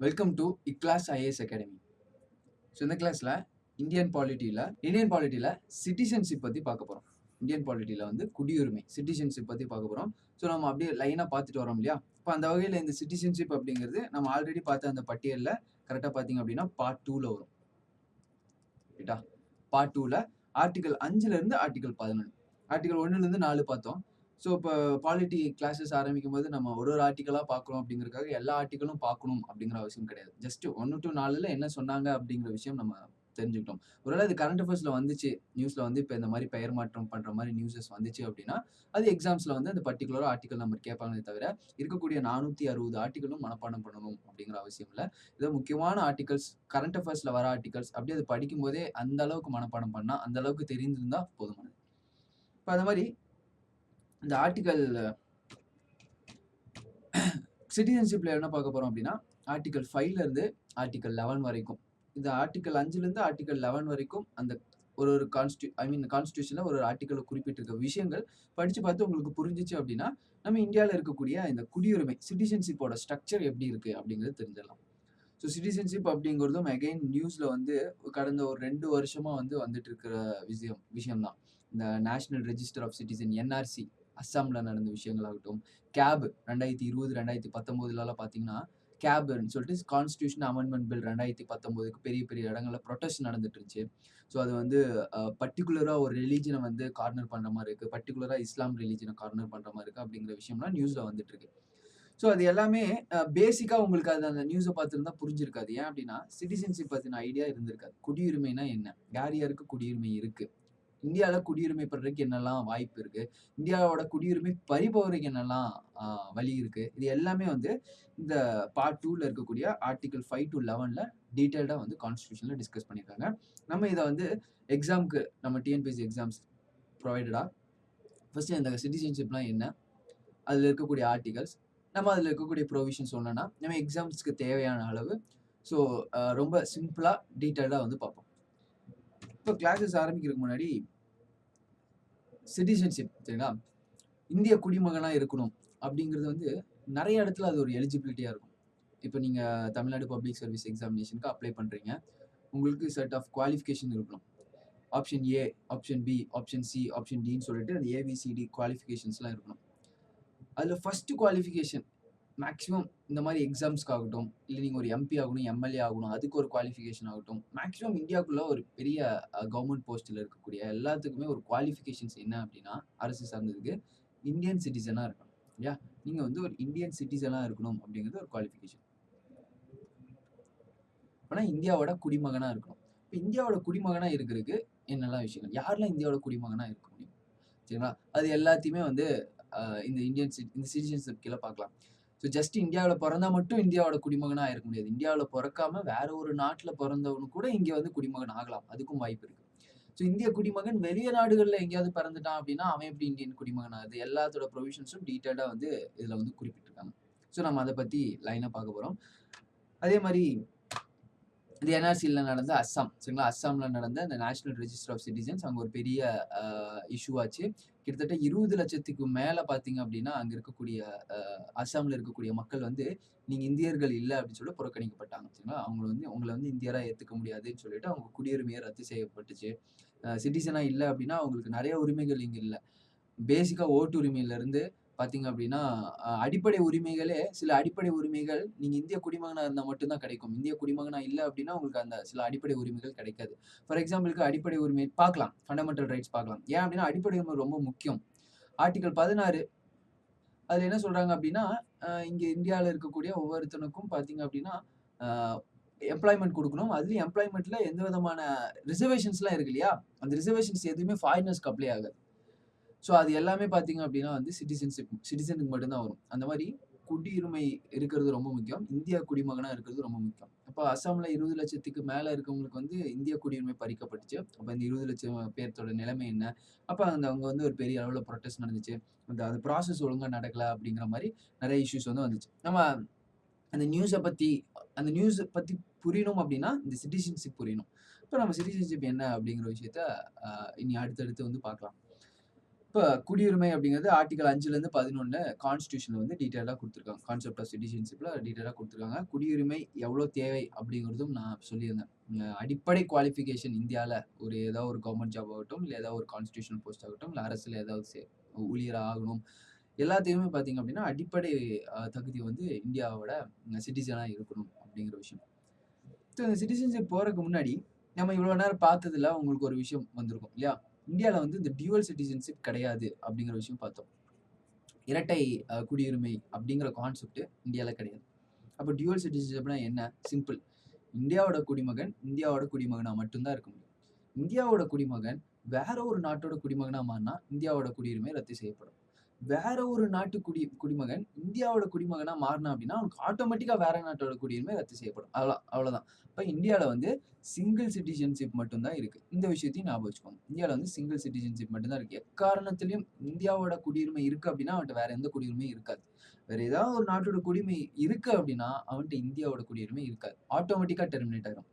Welcome to iClass IAS academy. So இந்த கிளாஸில் Indian பாலிட்டியில் citizenship பற்றி பார்க்க போகிறோம். இந்தியன் பாலிட்டியில் வந்து குடியுரிமை சிட்டிசன்ஷிப் பற்றி பார்க்க போகிறோம். ஸோ நம்ம அப்படியே லைனாக பார்த்துட்டு வரோம் இல்லையா? இப்போ அந்த வகையில் இந்த சிட்டிசன்ஷிப் அப்படிங்கிறது நம்ம ஆல்ரெடி பார்த்த அந்த பட்டியலில் கரெக்டாக பார்த்தீங்க அப்படின்னா பார்ட் 2ல் வரும். ரைட்டா? பார்ட் 2ல் ஆர்டிகல் 5லேருந்து ஆர்டிகல் 11, ஆர்டிகல் 1லேருந்து 4 பார்த்தோம். ஸோ இப்போ பாலிட்டி கிளாஸஸ் ஆரம்பிக்கும் போது நம்ம ஒரு ஆர்டிக்கலாக பார்க்குறோம் அப்படிங்கிறதுக்காக எல்லா ஆர்டிக்கலும் பார்க்கணும் அப்படிங்கிற அவசியம் கிடையாது. ஜஸ்ட் 1 to 4ல் என்ன சொன்னாங்க அப்படிங்கிற விஷயம் நம்ம தெரிஞ்சுக்கிட்டோம். ஒருவேளை அது கரண்ட் அஃபேர்ஸில் வந்துச்சு, நியூஸில் வந்து இப்போ இந்த மாதிரி பெயர் மாற்றம் பண்ணுற மாதிரி நியூஸஸ் வந்துச்சு அப்படின்னா அது எக்ஸாம்ஸில் வந்து அந்த பர்டிகுலர் ஆர்டிக்கல் நம்பர் கேட்பாங்களே தவிர இருக்கக்கூடிய 460 ஆர்டிக்கலும் மனப்பாடம் பண்ணணும் அப்படிங்கிற அவசியம் இல்லை. ஏதோ முக்கியமான ஆர்டிகல்ஸ், கரண்ட் அஃபேர்ஸில் வர ஆர்டிகல்ஸ் அப்படியே அது படிக்கும் போதே அந்த அளவுக்கு மனப்பாடம் பண்ணால் அந்த அளவுக்கு தெரிந்திருந்தா போதுமானது. இப்போ அந்த மாதிரி இந்த ஆர்டிகல் சிட்டிசன்ஷிப்ல என்ன பார்க்க போறோம் அப்படின்னா ஆர்டிகல் 5ல இருந்து ஆர்டிகல் 11 வரைக்கும், இந்த ஆர்டிகல் 5ல இருந்து ஆர்டிகல் 11 வரைக்கும் அந்த ஒரு ஒரு கான்ஸ்டியூஷன்ல ஒரு ஆர்டிகல் குறிப்பிட்டிருக்க விஷயங்கள் படிச்சு பார்த்து உங்களுக்கு புரிஞ்சிச்சு அப்படின்னா நம்ம இந்தியாவில் இருக்கக்கூடிய இந்த குடியுரிமை சிட்டிசன்ஷிப்போட ஸ்ட்ரக்சர் எப்படி இருக்கு அப்படிங்கிறது தெரிஞ்சிடலாம். ஸோ சிட்டிசன்ஷிப் அப்படிங்கிறதும் அகைன் நியூஸ்ல வந்து கடந்த ஒரு 2 வருஷமா வந்துட்டு இருக்கிற விஷயம்தான். இந்த national register of citizen NRC அஸ்ஸாம்ல நடந்த விஷயங்களாகட்டும், கேப் 2020 2019 பார்த்தீங்கன்னா கேப்ன்னு சொல்லிட்டு கான்ஸ்டியூஷன் அமெண்ட்மெண்ட் பில் 2019க்கு பெரிய பெரிய இடங்கள்ல ப்ரொட்டஸ்ட் நடந்துட்டு இருந்துச்சு. ஸோ அது வந்து பர்டிகுலரா ஒரு ரிலீஜனை வந்து கார்னர் பண்ற மாதிரி இருக்கு, பர்டிகுலரா இஸ்லாம் ரிலீஜனை கார்னர் பண்ற மாதிரி இருக்கு அப்படிங்கிற விஷயம்லாம் நியூஸ்ல வந்துட்டு இருக்கு. ஸோ அது எல்லாமே பேசிக்கா உங்களுக்கு அது அந்த நியூஸை பார்த்துருந்தா புரிஞ்சிருக்காது. ஏன் அப்படின்னா சிட்டிசன்ஷிப் பத்தின ஐடியா இருந்திருக்காது. குடியுரிமைனா என்ன, யார் யாருக்கு குடியுரிமை இருக்கு, இந்தியாவில் குடியுரிமை பெறதுக்கு என்னெல்லாம் வாய்ப்பு இருக்கு, இந்தியாவோட குடியுரிமை பறிபவருக்கு என்னெல்லாம் வழி இருக்கு, இது எல்லாமே வந்து இந்த பார்ட் 2ல இருக்கக்கூடிய ஆர்டிகல் 5 to 11ல டீட்டெயில்டா வந்து கான்ஸ்டியூஷன்ல டிஸ்கஸ் பண்ணியிருக்காங்க. நம்ம இதை வந்து எக்ஸாம்க்கு நம்ம டிஎன்பிஎஸ்சி எக்ஸாம்ஸ் ப்ரொவைடடா ஃபர்ஸ்ட் இந்த சிட்டிசன்ஷிப்லாம் என்ன, அதில் இருக்கக்கூடிய ஆர்டிகல்ஸ், நம்ம அதில் இருக்கக்கூடிய ப்ரொவிஷன்ஸ் சொன்னோன்னா நம்ம எக்ஸாம்ஸ்க்கு தேவையான அளவு ஸோ ரொம்ப சிம்பிளாக டீட்டெயில்டாக வந்து பார்ப்போம். இப்போ கிளாஸஸ் ஆரம்பிக்கிறதுக்கு முன்னாடி சிட்டிசன்ஷிப் சரிங்களா, இந்திய குடிமகனாக இருக்கணும் அப்படிங்கிறது வந்து நிறைய இடத்துல அது ஒரு எலிஜிபிலிட்டியாக இருக்கும். இப்போ நீங்கள் தமிழ்நாடு பப்ளிக் சர்வீஸ் எக்ஸாமினேஷனுக்கு அப்ளை பண்ணுறீங்க, உங்களுக்கு செட் ஆஃப் குவாலிஃபிகேஷன் இருக்கணும். Option A, option B, option C, option டின்னு சொல்லிட்டு அந்த ஏபிசிடி குவாலிஃபிகேஷன்ஸ்லாம் இருக்கணும். அதில் ஃபர்ஸ்ட் குவாலிஃபிகேஷன் மேக்ஸிமம் இந்த மாதிரி எக்ஸாம்ஸ்க்காகட்டும், இல்லை நீங்கள் ஒரு எம்பி ஆகணும், எம்எல்ஏ ஆகணும், அதுக்கு ஒரு குவாலிஃபிகேஷன் ஆகட்டும், மேக்ஸிமம் இந்தியாவுக்குள்ள ஒரு பெரிய கவர்மெண்ட் போஸ்ட்டில் இருக்கக்கூடிய எல்லாத்துக்குமே ஒரு குவாலிஃபிகேஷன்ஸ் என்ன அப்படின்னா அரசு சார்ந்ததுக்கு இந்தியன் சிட்டிசனாக இருக்கணும். இல்லையா? நீங்கள் வந்து ஒரு இந்தியன் சிட்டிசனாக இருக்கணும் அப்படிங்கிறது ஒரு குவாலிஃபிகேஷன். ஆனால் இந்தியாவோட குடிமகனாக இருக்கணும். இப்போ இந்தியாவோட குடிமகனாக இருக்கிறதுக்கு என்னெல்லாம் விஷயங்கள், யாரெல்லாம் இந்தியாவோட குடிமகனாக இருக்க முடியும் சரிங்களா, அது எல்லாத்தையுமே வந்து இந்த சிட்டிசன்ஷிப் கீழே பார்க்கலாம். ஸோ ஜஸ்ட் இந்தியாவில் பிறந்தா மட்டும் இந்தியாவோட குடிமகனாக இருக்க முடியாது. இந்தியாவில் பிறக்காம வேற ஒரு நாட்டில் பிறந்தவனு கூட இங்கே வந்து குடிமகன் ஆகலாம், அதுக்கும் வாய்ப்பு இருக்கு. ஸோ இந்திய குடிமகன் வெளிய நாடுகளில் எங்கேயாவது பிறந்துட்டான் அப்படின்னா அவன் எப்படி இந்தியன் குடிமகன் ஆகுது, எல்லாத்தோட ப்ரொவிஷன்ஸும் டீட்டெயிலாக வந்து இதில் வந்து குறிப்பிட்டிருக்காங்க. ஸோ நம்ம அதை பற்றி லைனாக பார்க்க போகிறோம். அதே மாதிரி இது என்ஆர்சியில் நடந்த அஸ்ஸாம் சரிங்களா, அஸ்ஸாமில் நடந்த இந்த நேஷனல் ரெஜிஸ்டர் ஆஃப் சிட்டிசன்ஸ் அங்கே ஒரு பெரிய இஷ்யூ ஆச்சு. கிட்டத்தட்ட 20 லட்சத்துக்கு மேலே பார்த்தீங்க அப்படின்னா அங்கே இருக்கக்கூடிய அஸ்ஸாமில் இருக்கக்கூடிய மக்கள் வந்து நீங்கள் இந்தியர்கள் இல்லை அப்படின்னு சொல்லி புறக்கணிக்கப்பட்டாங்க சரிங்களா. உங்களை வந்து இந்தியராக ஏற்றுக்க முடியாதுன்னு சொல்லிட்டு அவங்க குடியுரிமையை ரத்து செய்யப்பட்டுச்சு. சிட்டிசனாக இல்லை அப்படின்னா அவங்களுக்கு நிறைய உரிமைகள் இங்கே இல்லை. பேசிக்காக ஓட்டு உரிமையிலேருந்து பார்த்தீங்க அப்படின்னா அடிப்படை உரிமைகளே, சில அடிப்படை உரிமைகள் நீங்கள் இந்திய குடிமகனாக இருந்தால் மட்டும்தான் கிடைக்கும். இந்திய குடிமகனாக இல்லை அப்படின்னா உங்களுக்கு அந்த சில அடிப்படை உரிமைகள் கிடைக்காது. ஃபார் எக்ஸாம்பிளுக்கு அடிப்படை உரிமை பார்க்கலாம், ஃபண்டமெண்டல் ரைட்ஸ் பார்க்கலாம். ஏன் அப்படின்னா அடிப்படை உரிமை ரொம்ப முக்கியம். ஆர்டிகல் 16 அதில் என்ன சொல்கிறாங்க அப்படின்னா இங்கே இந்தியாவில் இருக்கக்கூடிய ஒவ்வொருத்தனுக்கும் பார்த்தீங்க அப்படின்னா எம்ப்ளாய்மெண்ட் கொடுக்கணும். அதுலேயும் எம்ப்ளாய்மெண்ட்டில் எந்த விதமான ரிசர்வேஷன்ஸ்லாம் இருக்கு இல்லையா, அந்த ரிசர்வேஷன்ஸ் எதுவுமே ஃபாரினர்ஸ்க்கு அப்ளை ஆகாது. ஸோ அது எல்லாமே பார்த்தீங்க அப்படின்னா வந்து சிட்டிசனுக்கு மட்டும்தான் வரும். அந்த மாதிரி குடியுரிமை இருக்கிறது ரொம்ப முக்கியம். இந்திய குடிமகனாக இருக்கிறது ரொம்ப முக்கியம். அப்போ அஸ்ஸாமில் 20 லட்சத்துக்கு மேலே இருக்கவங்களுக்கு வந்து இந்திய குடியுரிமை பறிக்கப்பட்டுச்சு. அப்போ இந்த 20 லட்சம் பேர்த்தோட நிலைமை என்ன, அப்போ அவங்க வந்து ஒரு பெரிய அளவில் ப்ரொட்டஸ்ட் நடந்துச்சு. அந்த ப்ராசஸ் ஒழுங்காக நடக்கலை அப்படிங்கிற மாதிரி நிறைய இஷ்யூஸ் வந்து வந்துச்சு. நம்ம அந்த நியூஸை பற்றி புரியணும் அப்படின்னா இந்த சிட்டிசன்ஷிப் புரியணும். இப்போ நம்ம சிட்டிசன்ஷிப் என்ன அப்படிங்கிற விஷயத்த இனி அடுத்தடுத்து வந்து பார்க்கலாம். இப்போ குடியுரிமை அப்படிங்கிறது ஆர்டிகல் 5லேருந்து 11 கான்ஸ்டியூஷன்ல வந்து டீட்டெயிலாக கொடுத்துருக்காங்க. கான்செப்ட் ஆஃப் சிட்டிசன்ஷிப்ல டீட்டெயிலாக கொடுத்துருக்காங்க. குடியுரிமை எவ்வளோ தேவை அப்படிங்கிறதும் நான் சொல்லியிருந்தேன். அடிப்படை குவாலிஃபிகேஷன் இந்தியாவில் ஏதாவது ஒரு கவர்மெண்ட் ஜாப் ஆகட்டும், இல்லை ஏதாவது ஒரு கான்ஸ்டியூஷனல் போஸ்ட் ஆகட்டும், இல்லை அரசில் ஏதாவது ஊழியராக ஆகணும், எல்லாத்தையுமே பார்த்தீங்க அப்படின்னா அடிப்படை தகுதி வந்து இந்தியாவோட சிட்டிசனாக இருக்கணும் அப்படிங்கிற விஷயம். ஸோ இந்த சிட்டிசன்ஷிப் போகிறதுக்கு முன்னாடி நம்ம இவ்வளோ நேரம் பார்த்ததுல உங்களுக்கு ஒரு விஷயம் வந்திருக்கும் இல்லையா? இந்தியாவில் வந்து இந்த டியூவல் சிட்டிசன்ஷிப் கிடையாது அப்படிங்கிற விஷயம் பார்த்தோம். இரட்டை குடியுரிமை அப்படிங்கிற கான்செப்ட் இந்தியாவில் கிடையாது. அப்போ டியூவல் சிட்டிசன்ஷிப்னா என்ன? சிம்பிள். இந்தியாவோட குடிமகன் இந்தியாவோட குடிமகனா மட்டும்தான் இருக்க முடியும். இந்தியாவோட குடிமகன் வேற ஒரு நாட்டோட குடிமகனா மாறினா இந்தியாவோட குடியுரிமை ரத்து செய்யப்படும். வேற ஒரு நாட்டு குடிமகன் இந்தியாவோட குடிமகனா மாறினா அப்படின்னா அவனுக்கு ஆட்டோமேட்டிக்கா வேற நாட்டோட குடியுரிமை ரத்து செய்யப்படும். அவ்வளவுதான். இப்போ இந்தியாவில் வந்து சிங்கிள் சிட்டிசன்ஷிப் மட்டும்தான் இருக்கு. இந்த விஷயத்தையும் ஞாபகம் வச்சுக்கோங்க. இந்தியாவில் வந்து சிங்கிள் சிட்டிசன்ஷிப் மட்டும்தான் இருக்கு. எக்காரணத்திலையும் இந்தியாவோட குடியுரிமை இருக்கு அப்படின்னா அவன்கிட்ட வேற எந்த குடியுரிமையும் இருக்காது. வேற ஏதாவது ஒரு நாட்டோட குடியுரிமை இருக்கு அப்படின்னா அவன்கிட்ட இந்தியாவோட குடியுரிமை இருக்காது. ஆட்டோமேட்டிக்கா டெர்மினேட் ஆயிடும்.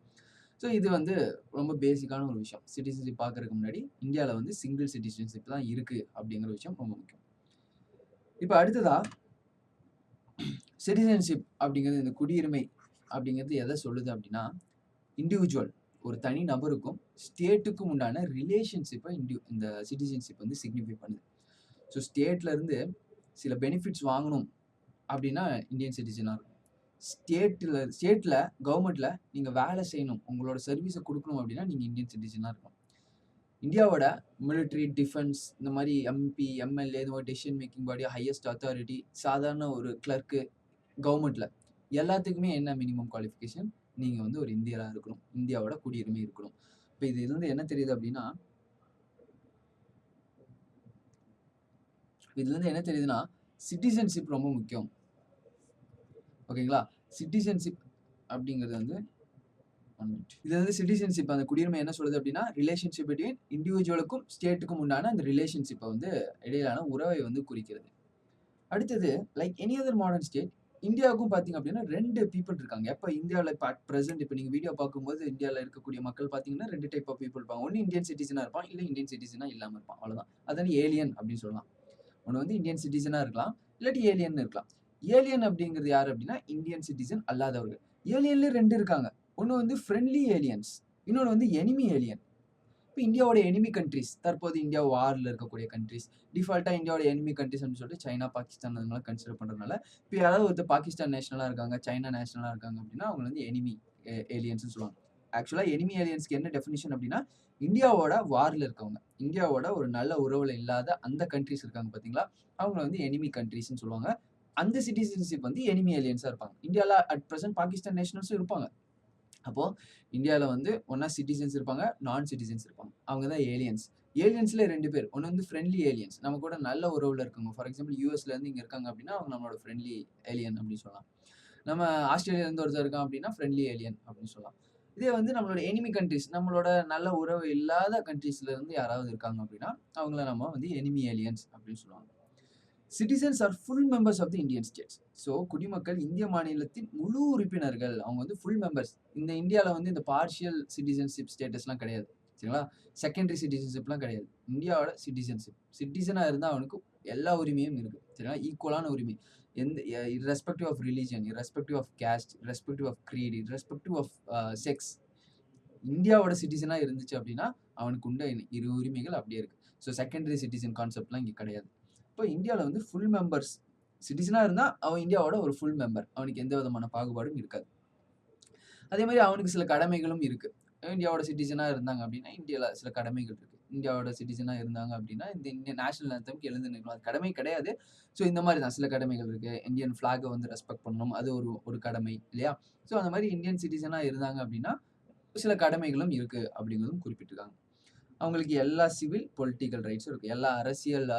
ஸோ இது வந்து ரொம்ப பேசிக்கான ஒரு விஷயம். சிட்டிசன்ஷிப் பார்க்கறதுக்கு முன்னாடி இந்தியாவில் வந்து சிங்கிள் சிட்டிசன்ஷிப் தான் இருக்கு அப்படிங்கிற விஷயம் ரொம்ப முக்கியம். இப்போ அடுத்ததா சிட்டிசன்ஷிப் அப்படிங்கிறது, இந்த குடியுரிமை அப்படிங்கிறது எதை சொல்லுது அப்படின்னா, இண்டிவிஜுவல் ஒரு தனி நபருக்கும் ஸ்டேட்டுக்கும் உண்டான ரிலேஷன்ஷிப்பை இந்த சிட்டிசன்ஷிப் வந்து சிக்னிஃபை பண்ணுது. ஸோ ஸ்டேட்ல இருந்து சில பெனிஃபிட்ஸ் வாங்கணும் அப்படின்னா இந்தியன் சிட்டிசனாக இருக்கும். ஸ்டேட்ல கவர்மெண்ட்ல நீங்க வேலை செய்யணும், உங்களோட சர்வீஸை கொடுக்கணும் அப்படின்னா நீங்க இந்தியன் சிட்டிசனாக இருக்கணும். இந்தியாவோட மிலிட்ரி, டிஃபென்ஸ், இந்த மாதிரி எம்பி, எம்எல்ஏ, இந்த மாதிரி டெசிஷன் மேக்கிங் பாடி, ஹையஸ்ட் அத்தாரிட்டி, சாதாரண ஒரு கிளர்க்கு, கவர்மெண்ட்ல எல்லாத்துக்குமே என்ன மினிமம் குவாலிஃபிகேஷன்? நீங்க வந்து ஒரு இந்தியரா இருக்கணும், இந்தியாவோட குடியுரிமை இருக்கணும். இப்போ இதுல இருந்து என்ன தெரியுது அப்படின்னா, சிட்டிசன்ஷிப் ரொம்ப முக்கியம். ஓகேங்களா? சிட்டிசன்ஷிப் அப்படிங்கிறது வந்து இது வந்து சிட்டிசன்ஷிப், அந்த குடியுரிமை என்ன சொல்லுது அப்படின்னா, ரிலேஷன்ஷிப் பிட்வீன் இண்டிவிஜுவலுக்கும் ஸ்டேட்டுக்கும் உண்டான அந்த ரிலேஷன்ஷிப்பை வந்து இடையிலான உறவை வந்து குறிக்கிறது. அடுத்தது like any other modern state, இந்தியாவுக்கும் பார்த்தீங்க அப்படின்னா 2 பீப்புள் இருக்காங்க. எப்போ இந்தியாவில் இப்போ அட் ப்ரெசென்ட் இப்போ நீங்கள் வீடியோ பார்க்கும்போது இந்தியாவில் இருக்கக்கூடிய மக்கள் பார்த்தீங்கன்னா 2 டைப் ஆஃப் பீப்புள் இருப்பாங்க. ஒன்று இந்தியன் சிட்டிசனாக இருப்பான், இல்லை இந்தியன் சிட்டிசனாக இல்லாமல் இருப்பான். அவ்வளோதான். அதான் ஏலியன் அப்படின்னு சொல்லலாம். ஒன்று வந்து இந்தியன் சிட்டிசனாக இருக்கலாம், இல்லாட்டி ஏலியன் இருக்கலாம். ஏலியன் அப்படிங்கிறது யார் அப்படின்னா இந்தியன் சிட்டிசன் அல்லாதவர்கள். ஏலியன்ல 2 இருக்காங்க. ஒன்று வந்து ஃப்ரெண்ட்லி ஏலியன்ஸ், இன்னொன்று வந்து எனிமி ஏலியன். இப்போ இந்தியாவோட எனிமி கண்ட்ரிஸ், தற்போது இந்தியா வாரில் இருக்கக்கூடிய கண்ட்ரிஸ், டிஃபால்ட்டாக இந்தியாவோட எனிமி கண்ட்ரிஸ் அப்படின்னு சொல்லிட்டு சைனா, பாகிஸ்தான் அதெல்லாம் கன்சிடர் பண்ணுறதுனால, இப்போ யாராவது ஒருத்தர் பாகிஸ்தான் நேஷனலாக இருக்காங்க, சைனா நேஷனலாக இருக்காங்க அப்படின்னா அவங்க வந்து எனிமி ஏலியன்ஸ்னு சொல்லுவாங்க. ஆக்சுவலாக எனிமி ஏலியன்ஸ்க்கு என்ன டெஃபினிஷன் அப்படின்னா, இந்தியாவோட வாரில் இருக்கவங்க, இந்தியாவோட ஒரு நல்ல உறவுல இல்லாத அந்த கண்ட்ரிஸ் இருக்காங்க பார்த்தீங்களா, அவங்க வந்து எனிமி கண்ட்ரிஸ்ன்னு சொல்லுவாங்க. அந்த சிட்டிசன்ஷிப் வந்து எனிமி ஏலியன்ஸாக இருப்பாங்க. இந்தியாவில் அட் ப்ரெசென்ட் பாகிஸ்தான் நேஷனல்ஸும் இருப்பாங்க. அப்போ இந்தியாவில் வந்து ஒன்னா சிட்டிசன்ஸ் இருப்பாங்க, நான் சிட்டிசன்ஸ் இருப்பாங்க. அவங்க தான் ஏலியன்ஸ். ஏலியன்ஸ்ல 2 பேர். ஒன்று வந்து ஃப்ரெண்ட்லி ஏலியன்ஸ், நம்ம கூட நல்ல உறவுல இருக்காங்க. ஃபார் எக்ஸாம்பிள் யூஎஸ்ல இருந்து இங்க இருக்காங்க அப்படின்னா அவங்க நம்மளோட ஃப்ரெண்ட்லி ஏலியன் அப்படின்னு சொல்லலாம். நம்ம ஆஸ்திரேலியால இருந்து ஒருத்தர் இருக்கான் அப்படின்னா ஃப்ரெண்ட்லி ஏலியன் அப்படின்னு சொல்லலாம். இதே வந்து நம்மளோட எனிமி கண்ட்ரிஸ், நம்மளோட நல்ல உறவு இல்லாத கண்ட்ரிஸ்ல இருந்து யாராவது இருக்காங்க அப்படின்னா அவங்கள நம்ம வந்து எனிமி ஏலியன்ஸ் அப்படின்னு சொல்லுவாங்க. Citizens are full members of the Indian states. So குடிமக்கள் இந்திய மாநிலத்தின் முழு உறுப்பினர்கள். அவங்க வந்து ஃபுல் மெம்பர்ஸ். இந்த இந்தியாவில் வந்து இந்த பார்ஷியல் சிட்டிசன்ஷிப் ஸ்டேட்டஸ்லாம் கிடையாது. சரிங்களா? செகண்டரி சிட்டிசன்ஷிப்லாம் கிடையாது. இந்தியாவோட சிட்டிசன்ஷிப், சிட்டிசனாக இருந்தால் அவனுக்கு எல்லா உரிமையும் இருக்கு. சரிங்களா? ஈக்குவலான உரிமை. எந்த irrespective of religion, irrespective of caste, irrespective of creed, irrespective of sex, இந்தியாவோட சிட்டிசனாக இருந்துச்சு அப்படின்னா அவனுக்கு உண்ட இரு உரிமைகள் அப்படியே இருக்கு. ஸோ செகண்டரி சிட்டிசன் கான்செப்ட்லாம் இங்கே கிடையாது. இப்போ இந்தியாவில் வந்து ஃபுல் மெம்பர்ஸ், சிட்டிசனாக இருந்தால் அவன் இந்தியாவோட ஒரு ஃபுல் மெம்பர், அவனுக்கு எந்த விதமான பாகுபாடும் இருக்காது. அதே மாதிரி அவனுக்கு சில கடமைகளும் இருக்கு. இந்தியாவோட சிட்டிசனாக இருந்தாங்க அப்படின்னா இந்தியாவில் சில கடமைகள் இருக்கு. இந்தியாவோட சிட்டிசனாக இருந்தாங்க அப்படின்னா இந்த இந்தியன் நேஷனல் ஆந்தம்க்கு எழுந்து நிற்கணும், அது கடமை கிடையாது. ஸோ இந்த மாதிரி தான் சில கடமைகள் இருக்கு. இந்தியன் ஃபிளாகை வந்து ரெஸ்பெக்ட் பண்ணணும், அது ஒரு கடமை இல்லையா? ஸோ அந்த மாதிரி இந்தியன் சிட்டிசனாக இருந்தாங்க அப்படின்னா சில கடமைகளும் இருக்கு அப்படிங்கிறதும் குறிப்பிட்டிருக்காங்க. அவங்களுக்கு எல்லா சிவில், பொலிட்டிக்கல் ரைட்ஸும் இருக்கு. எல்லா அரசியல்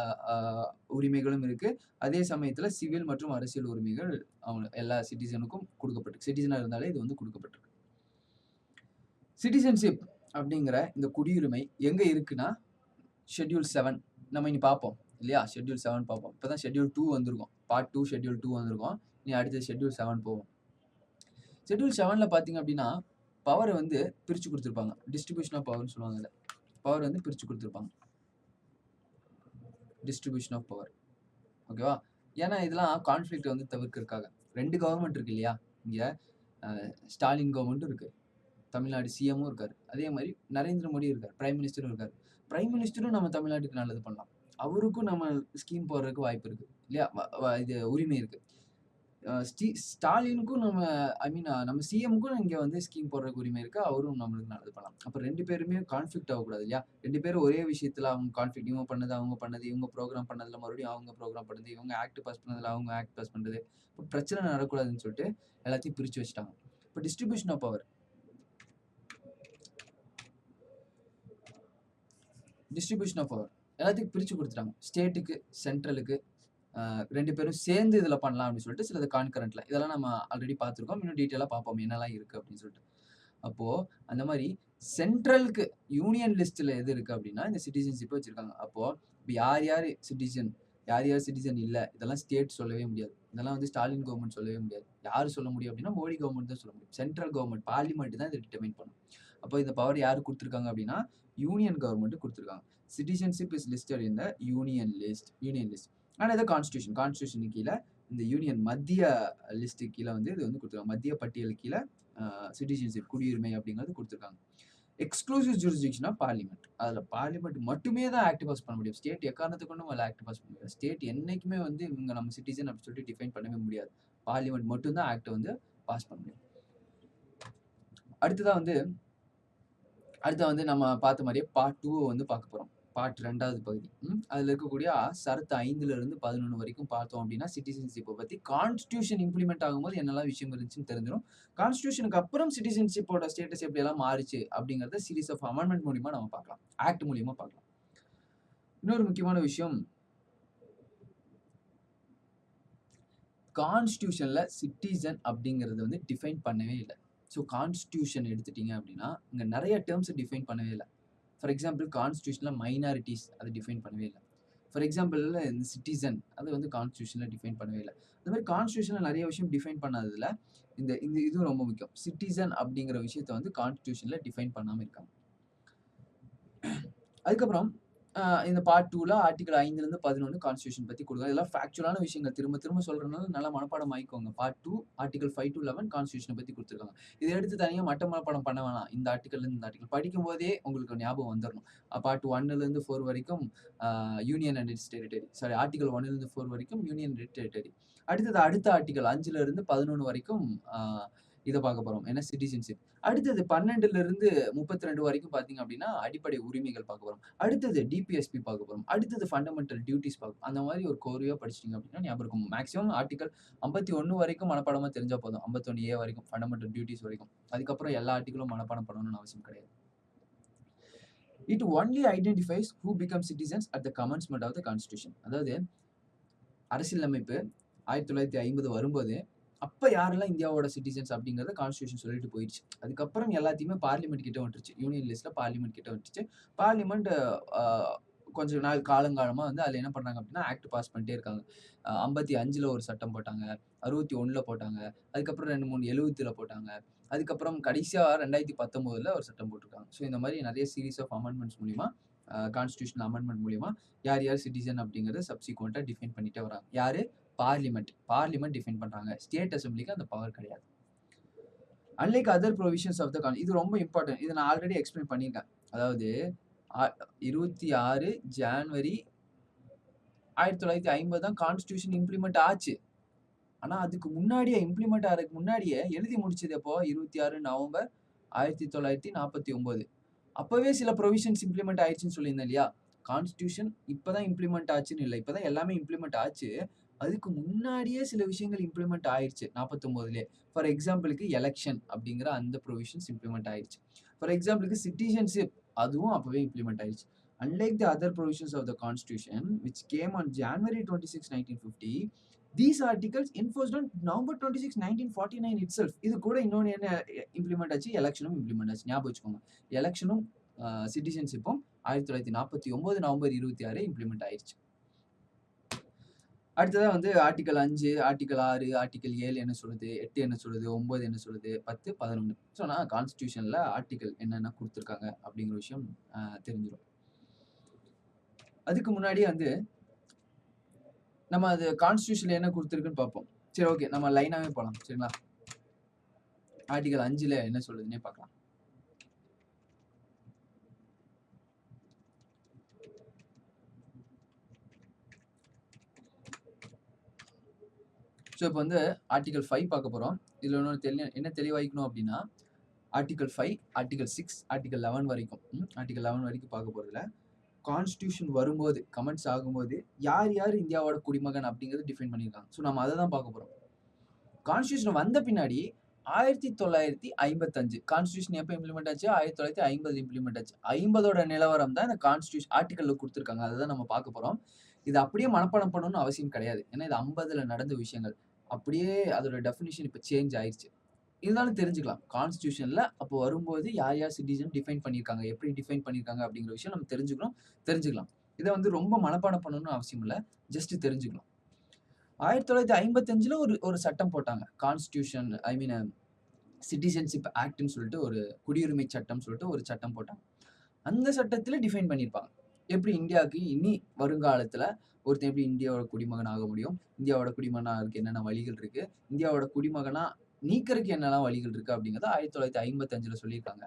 உரிமைகளும் இருக்கு. அதே சமயத்துல சிவில் மற்றும் அரசியல் உரிமைகள் அவங்க எல்லா சிட்டிசனுக்கும் கொடுக்கப்பட்டிருக்கு. சிட்டிசனா இருந்தாலே இது வந்து கொடுக்கப்பட்டிருக்கு. சிட்டிசன்ஷிப் அப்படிங்கிற இந்த குடியுரிமை எங்க இருக்குன்னா ஷெட்யூல் 7 நம்ம இனி பார்ப்போம் இல்லையா? ஷெட்யூல் 7 பார்ப்போம். இப்பதான் ஷெட்யூல் 2 வந்திருக்கும். பார்ட் 2 ஷெட்யூல் 2 வந்திருக்கும். இனி அடுத்து ஷெட்யூல் 7 போவோம். ஷெட்யூல் 7ல பாத்தீங்க அப்படின்னா பவர் வந்து பிரிச்சு கொடுத்துருப்பாங்க. டிஸ்ட்ரிபியூஷன் ஆஃப் பவர்னு சொல்லுவாங்க. இதை பவர் வந்து பிரிச்சு கொடுத்துருப்பாங்க. Distribution of power. ஓகேவா? ஏன்னா இதெல்லாம் கான்ஃப்ளிக்ட் வந்து தவிர்க்கிறதுக்காக. 2 கவர்மெண்ட் இருக்கு இல்லையா? இங்க ஸ்டாலின் கவர்மெண்ட்டும் இருக்கு. தமிழ்நாடு சிஎம்மும் இருக்காரு. அதே மாரி நரேந்திர மோடி இருக்காரு. பிரைம் மினிஸ்டரும் இருக்காரு. பிரைம் மினிஸ்டரும் நம்ம தமிழ்நாட்டுக்கு நல்லது பண்ணலாம். அவருக்கும் நம்ம ஸ்கீம் போடுறதுக்கு வாய்ப்பு இருக்கு. இல்லையா? இது உரிமை இருக்கு. ஸ்டாலினுக்கும் நம்ம நம்ம சிஎம்முக்கும் இங்க வந்து ஸ்கீம் போடுறதுக்கு உரிமை இருக்கு. அவரும் நம்மளுக்கு நல்லது பண்ணலாம். அப்ப 2 பேருமே கான்ஃப்ளிக்ட் ஆகக்கூடாது இல்லையா? 2 பேரும் ஒரே விஷயத்துல அவங்க கான்ஃப்ளிக்ட் இவங்க பண்ணது, அவங்க பண்ணது, இவங்க ப்ரோகிராம் பண்ணதுல மறுபடியும் அவங்க ப்ரோகிராம் பண்ணது, இவங்க ஆக்ட் பாஸ் பண்ணதுல அவங்க ஆக்ட் பாஸ் பண்றது. இப்ப பிரச்சனை நடக்கக்கூடாதுன்னு சொல்லிட்டு எல்லாத்தையும் பிரிச்சு வச்சுட்டாங்க. இப்ப distribution of power. Distribution of power எல்லாத்தையும் பிரிச்சு கொடுத்துட்டாங்க. ஸ்டேட்டுக்கு, சென்ட்ரலுக்கு 2 பேரும் சேர்ந்து இதில் பண்ணலாம் அப்படின்னு சொல்லிட்டு சிலது கான்கரண்ட்ல இதெல்லாம் நம்ம ஆல்ரெடி பார்த்துருக்கோம். இன்னும் டீட்டெயிலாக பார்ப்போம் என்னெல்லாம் இருக்குது அப்படின்னு சொல்லிட்டு. அப்போது அந்த மாதிரி சென்ட்ரலுக்கு யூனியன் லிஸ்ட்டில் எது இருக்குது அப்படின்னா இந்த சிட்டிசன்ஷிப்பை வச்சுருக்காங்க. அப்போது இப்போ யார் யார் சிட்டிசன் இல்லை இதெல்லாம் ஸ்டேட் சொல்லவே முடியாது. இதெல்லாம் வந்து ஸ்டாலின் கவர்மெண்ட் சொல்லவே முடியாது. யார் சொல்ல முடியும் அப்படின்னா மோடி கவர்மெண்ட் தான் சொல்ல முடியும். சென்ட்ரல் கவர்மெண்ட் பார்லிமெண்ட் தான் இதை டிட்டர்மைன் பண்ணும். அப்போ இந்த பவர் யார் கொடுத்துருக்காங்க அப்படின்னா யூனியன் கவர்மெண்ட் கொடுத்துருக்காங்க. Citizenship is listed in the union list. ஆனால் இது கான்ஸ்டியூஷன் கீழே இந்த யூனியன் மத்திய லிஸ்ட்டு கீழே வந்து இது வந்து கொடுத்துருக்காங்க. மத்திய பட்டியல் கீழே சிட்டிசன்ஷிப் குடியுரிமை அப்படிங்கிறது கொடுத்துருக்காங்க. எக்ஸ்க்ளூசிவ் ஜூரிஸ்டிக்ஷனா பார்லிமெண்ட். அதில் பார்லிமெண்ட் மட்டுமே தான் ஆக்ட் பாஸ் பண்ண முடியும். ஸ்டேட் எக்காரணத்துக்கு கொண்டும் அதில் ஆக்ட் பாஸ் பண்ண முடியாது. ஸ்டேட் என்னைக்குமே வந்து இவங்க நம்ம சிட்டிசன் அப்படின்னு சொல்லிட்டு டிஃபைன் பண்ணவே முடியாது. பார்லிமெண்ட் மட்டும்தான் ஆக்டை வந்து பாஸ் பண்ண முடியும். அடுத்ததான் வந்து நம்ம பார்த்த மாதிரியே பார்ட் 2 வந்து பார்க்க போகிறோம். பார்ட் 2வது பகுதி. அதில் இருக்கக்கூடிய சரத்து 5லிருந்து 11 வரைக்கும் பார்த்தோம் அப்படின்னா சிட்டிசன்ஷிப்பை பற்றி கான்ஸ்டியூஷன் இம்ப்ளிமெண்ட் ஆகும்போது என்னெல்லாம் விஷயம் இருந்துச்சுன்னு தெரிஞ்சிடும். கான்ஸ்டியூஷனுக்கு அப்புறம் சிட்டிசன்ஷிப்போட ஸ்டேட்டஸ் எப்படியெல்லாம் மாறிச்சு அப்படிங்கிறத சீரீஸ் ஆஃப் அமெண்ட்மெண்ட் மூலியமா நம்ம பார்க்கலாம். ஆக்ட் மூலியமா பார்க்கலாம். இன்னொரு முக்கியமான விஷயம், கான்ஸ்டியூஷன்ல சிட்டிசன் அப்படிங்கிறது வந்து டிஃபைன் பண்ணவே இல்லை. ஸோ கான்ஸ்டியூஷன் எடுத்துட்டீங்க அப்படின்னா இங்கே நிறைய டேர்ம்ஸ் டிஃபைன் பண்ணவே இல்லை. ஃபார் எக்ஸாம்பிள் கான்ஸ்டியூஷனில் மைனாரிட்டிஸ் அது டிஃபைன் பண்ணவே இல்லை. ஃபார் எக்ஸாம்பிள் இந்த சிட்டிசன் அது வந்து கான்ஸ்டியூஷனில் டிஃபைன் பண்ணவே இல்லை. அந்த மாதிரி கான்ஸ்டியூஷனில் நிறைய விஷயம் டிஃபைன் பண்ணாததில் இந்த இதுவும் ரொம்ப முக்கியம். சிட்டிசன் அப்படிங்கிற விஷயத்த வந்து கான்ஸ்டியூஷனில் டிஃபைன் பண்ணாமல் இருக்காங்க. அதுக்கப்புறம் இந்த பார்ட் 2ல ஆர்டிகல் 5லேருந்து 11 கான்ஸ்டியூஷன் பற்றி கொடுங்க. இதெல்லாம் ஃபேக்சுவலான விஷயங்கள் திரும்ப சொல்கிறதுனால நல்லா மனப்பாடம் ஆயிக்கோங்க. பார்ட் 2 ஆர்டிகல் 5 to 11 கான்ஸ்டியூஷனை பற்றி கொடுத்துருக்காங்க. இதை எடுத்து தனியாக மனப்பாடம் பண்ண வேணாம். இந்த ஆர்டிகல்லேருந்து இந்த ஆர்டிகல் படிக்கும் போதே உங்களுக்கு ஞாபகம் வந்துடணும். பார்ட் 1லேருந்து 4 வரைக்கும் union and its territory. Sorry, article 1லேருந்து 4 வரைக்கும் யூனியன் அண்ட் டெரிட்டரி. அடுத்த ஆர்டிகல் 5லேருந்து 11 வரைக்கும் இதை பார்க்க போகிறோம். ஏன்னா சிட்டிசன்ஷிப். அடுத்தது 12லிருந்து 32 வரைக்கும் பார்த்தீங்க அப்படின்னா அடிப்படை உரிமைகள் பார்க்க போகிறோம். அடுத்தது டிபிஎஸ்பி பார்க்க போகிறோம். அடுத்தது ஃபண்டமெண்டல் டியூட்டிஸ் பார்க்க. அந்த மாதிரி ஒரு கோர்வையாக படிச்சிட்டிங்க அப்படின்னா ஞாபகம் இருக்கும். மேக்ஸிமம் ஆர்டிகல் 51 வரைக்கும் மனப்பாடமாக தெரிஞ்சால் போதும். 51A வரைக்கும் ஃபண்டமெண்டல் டியூட்டிஸ் வரைக்கும். அதுக்கப்புறம் எல்லா ஆர்டிகளும் மனப்பாடம் பண்ணணும்னு அவசியம் கிடையாது. It only identifies who become citizens at the commencement of the constitution. அதாவது அரசியலமைப்பு 1950 வரும்போது அப்போ யாரெல்லாம் இந்தியாவோட சிட்டிசன்ஸ் அப்படிங்கிறத கான்ஸ்டியூஷன் சொல்லிட்டு போயிடுச்சு. அதுக்கப்புறம் எல்லாத்தையுமே பார்லிமெண்ட் கிட்ட வந்துருச்சு. யூனியன் லிஸ்ட்ல பார்லிமெண்ட் கிட்ட வந்துருச்சு. பார்லிமெண்ட் கொஞ்ச நாள் காலங்காலமாக வந்து அதில் என்ன பண்ணாங்க அப்படின்னா ஆக்ட் பாஸ் பண்ணிட்டே இருக்காங்க. 55ல் ஒரு சட்டம் போட்டாங்க, 61ல் போட்டாங்க, அதுக்கப்புறம் 2, 3 70ல் போட்டாங்க, அதுக்கப்புறம் கடைசியாக 2019ல் ஒரு சட்டம் போட்டிருக்காங்க. ஸோ இந்த மாதிரி நிறைய சீரீஸ் ஆஃப் அமெண்ட்மெண்ட்ஸ் மூலிமா கான்ஸ்டியூஷனல் அமெண்ட்மெண்ட் மூலிமா யார் சிட்டிசன் அப்படிங்கிறத சப்சிக்வெண்ட்டாக டிஃபைன் பண்ணிட்டே வராங்க. யாரு? பார்லிமெண்ட் டிஃபைன் பண்றாங்க. ஸ்டேட் அசெம்பிளிக்கு அந்த பவர் கிடையாது. Unlike other provisions of the இது ரொம்ப இம்பார்ட்டன்ட். இதை நான் ஆல்ரெடி எக்ஸ்பிளைன் பண்ணியிருக்கேன். அதாவது 26 ஜனவரி 1950 தான் கான்ஸ்டியூஷன் இம்ப்ளிமெண்ட் ஆச்சு. ஆனா அதுக்கு முன்னாடியே இம்ப்ளிமெண்ட் ஆகிறதுக்கு முன்னாடியே எழுதி முடிச்சது எப்போ? 26 நவம்பர் 1949. அப்பவே சில ப்ரொவிஷன்ஸ் இம்ப்ளிமெண்ட் ஆயிடுச்சுன்னு சொல்லியிருந்தேன் இல்லையா? கான்ஸ்டியூஷன் இப்பதான் இம்ப்ளிமெண்ட் ஆச்சுன்னு இல்லை, இப்பதான் எல்லாமே இம்ப்ளிமெண்ட் ஆச்சு. அதுக்கு முன்னாடியே சில விஷயங்கள் இம்ப்ளிமெண்ட் ஆயிடுச்சு 49லேயே. ஃபார் எக்ஸாம்பிளுக்கு எலெக்ஷன் அப்படிங்கிற அந்த ப்ரொவிஷன்ஸ் இம்ப்ளிமெண்ட் ஆயிடுச்சு. ஃபார் எக்ஸாம்பிளுக்கு சிட்டிசன்ஷிப் அதுவும் அப்பவே இம்ப்ளிமெண்ட் ஆயிடுச்சு. Unlike the other provisions of the Constitution, which came on January 26, 1950, these articles enforced on November 26, 1949 itself. இது கூட இன்னொன்று என்ன இம்ப்ளிமெண்ட் ஆச்சு? எலெக்ஷனும் இம்ப்ளிமெண்ட் ஆச்சு. ஞாபகம் வச்சுக்கோங்க. எலெக்ஷனும் சிட்டிசன்ஷிப்பும் 1949 நவம்பர் 26 இம்ப்ளிமெண்ட் ஆயிடுச்சு. அடுத்ததாக வந்து ஆர்டிகல் 5, ஆர்டிகல் 6, ஆர்டிகல் 7 என்ன சொல்லுது, 8 என்ன சொல்லுது, 9 என்ன சொல்லுது, 10, 11. ஸோ நான் கான்ஸ்டியூஷனில் ஆர்டிகல் என்னென்ன கொடுத்துருக்காங்க அப்படிங்கிற விஷயம் தெரிஞ்சிடும். அதுக்கு முன்னாடி வந்து நம்ம அது கான்ஸ்டியூஷன்ல என்ன கொடுத்துருக்குன்னு பார்ப்போம். சரி, ஓகே, நம்ம லைனாவே போலாம். சரிங்களா? ஆர்டிகல் 5ல என்ன சொல்லுதுன்னே பார்க்கலாம். ஸோ இப்போ வந்து ஆர்டிகல் 5 பார்க்க போறோம். இதுல இன்னொரு என்ன தெளிவாயிக்கணும் அப்படின்னா, ஆர்டிகல் 5, ஆர்டிகல் 6, ஆர்டிகல் 11 வரைக்கும் ஆர்டிகல் 11 வரைக்கும் பார்க்க போறதுல கான்ஸ்டியூஷன் வரும்போது கமெண்ட்ஸ் ஆகும்போது யார் யார் இந்தியாவோட குடிமகன் அப்படிங்கறது டிஃபைன் பண்ணியிருக்காங்க. ஸோ நம்ம அதை தான் பார்க்க போறோம். கான்ஸ்டியூஷன் வந்த பின்னாடி 1955 கான்ஸ்டியூஷன் எப்போ இம்ப்ளிமெண்ட் ஆச்சு? 1950 இம்ப்ளிமெண்ட் ஆச்சு. 50ஓட நிலவரம் தான் இந்த கான்ஸ்டியூஷன் ஆர்டிகல்ல கொடுத்துருக்காங்க. அதை தான் நம்ம பார்க்க போறோம். இது அப்படியே மனப்பாடம் பண்ணணும்னு அவசியம் கிடையாது. ஏன்னா இது 50ல நடந்த விஷயங்கள். அப்படியே அதோட டெஃபினிஷன் இப்போ சேஞ்ச் ஆயிடுச்சு. இருந்தாலும் தெரிஞ்சுக்கலாம். கான்ஸ்டியூஷன்ல அப்போ வரும்போது யார் யார் சிட்டிசன் டிஃபைன் பண்ணியிருக்காங்க, எப்படி டிஃபைன் பண்ணியிருக்காங்க அப்படிங்கிற விஷயம் நம்ம தெரிஞ்சுக்கலாம். இதை வந்து ரொம்ப மனப்பாடம் பண்ணணும்னு அவசியம் இல்லை. ஜஸ்ட் தெரிஞ்சுக்கலாம். 1955ல ஒரு சட்டம் போட்டாங்க. கான்ஸ்டியூஷன் சிட்டிசன்ஷிப் ஆக்ட்னு சொல்லிட்டு ஒரு குடியுரிமை சட்டம் சொல்லிட்டு ஒரு சட்டம் போட்டாங்க. அந்த சட்டத்துல டிஃபைன் பண்ணியிருப்பாங்க. எப்படி இந்தியாவுக்கு இனி வருங்காலத்துல ஒருத்தன் எப்படி இந்தியாவோட குடிமகன் ஆக முடியும், இந்தியாவோட குடிமகனா இருக்கு என்னென்ன வழிகள் இருக்கு, இந்தியாவோட குடிமகனா நீக்கிறதுக்கு என்னெல்லாம் வழிகள் இருக்கு அப்படிங்கிறத 1955ல சொல்லியிருக்காங்க.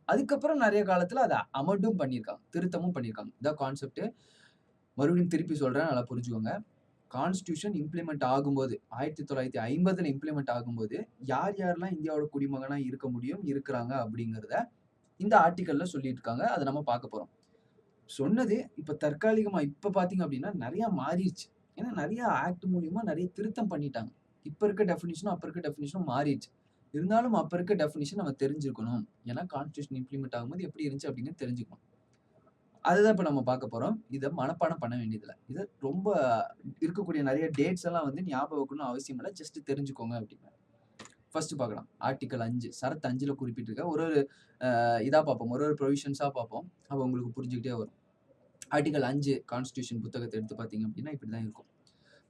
அதுக்கப்புறம் நிறைய காலத்துல அதை அமெண்டும் பண்ணியிருக்காங்க, திருத்தமும் பண்ணியிருக்காங்க. இதான் கான்செப்ட். மறுபடியும் திருப்பி சொல்றேன், நல்லா புரிஞ்சுக்கோங்க. கான்ஸ்டியூஷன் இம்ப்ளிமெண்ட் ஆகும்போது 1950ல இம்ப்ளிமெண்ட் ஆகும்போது யார் யாரெல்லாம் இந்தியாவோட குடிமகனா இருக்க முடியும், இருக்கிறாங்க அப்படிங்கிறத இந்த ஆர்டிகல்ல சொல்லிட்டு இருக்காங்க. அதை நம்ம பார்க்க போறோம். சொன்னது இப்ப தற்காலிகமா இப்ப பாத்தீங்க அப்படின்னா நிறைய மாறிடுச்சு. ஏன்னா நிறைய ஆக்ட் மூலியமா நிறைய திருத்தம் பண்ணிட்டாங்க. இப்ப இருக்க டெஃபினிஷனும் அப்ப இருக்க டெஃபினிஷனும் மாறிடுச்சு. இருந்தாலும் அப்ப இருக்க டெஃபினிஷன் நம்ம தெரிஞ்சுக்கணும். ஏன்னா கான்ஸ்டியூஷன் இம்ப்ளிமெண்ட் ஆகும்போது எப்படி இருந்துச்சு அப்படின்னு தெரிஞ்சுக்கணும். அதுதான் இப்ப நம்ம பார்க்க போறோம். இத மனப்பாடம் பண்ண வேண்டியதில்ல. இது ரொம்ப இருக்கக்கூடிய நிறைய டேட்ஸ் எல்லாம் வந்து ஞாபகம் வைக்கணும்னு அவசியம் இல்ல. ஜஸ்ட் தெரிஞ்சுக்கோங்க அப்படின்னு. ஃபர்ஸ்ட் பார்க்கலாம். ஆர்டிகல் 5 சரத் 5ல குறிப்பிட்டிருக்க ஒரு இதா பார்ப்போம். ஒரு ப்ரொவிஷன்ஸா பார்ப்போம். அப்ப உங்களுக்கு புரிஞ்சுக்கிட்டே வரும். ஆர்டிகல் 5 கான்ஸ்டியூஷன் புத்தகத்தை எடுத்து பார்த்தீங்க அப்படின்னா இப்படிதான் இருக்கும்.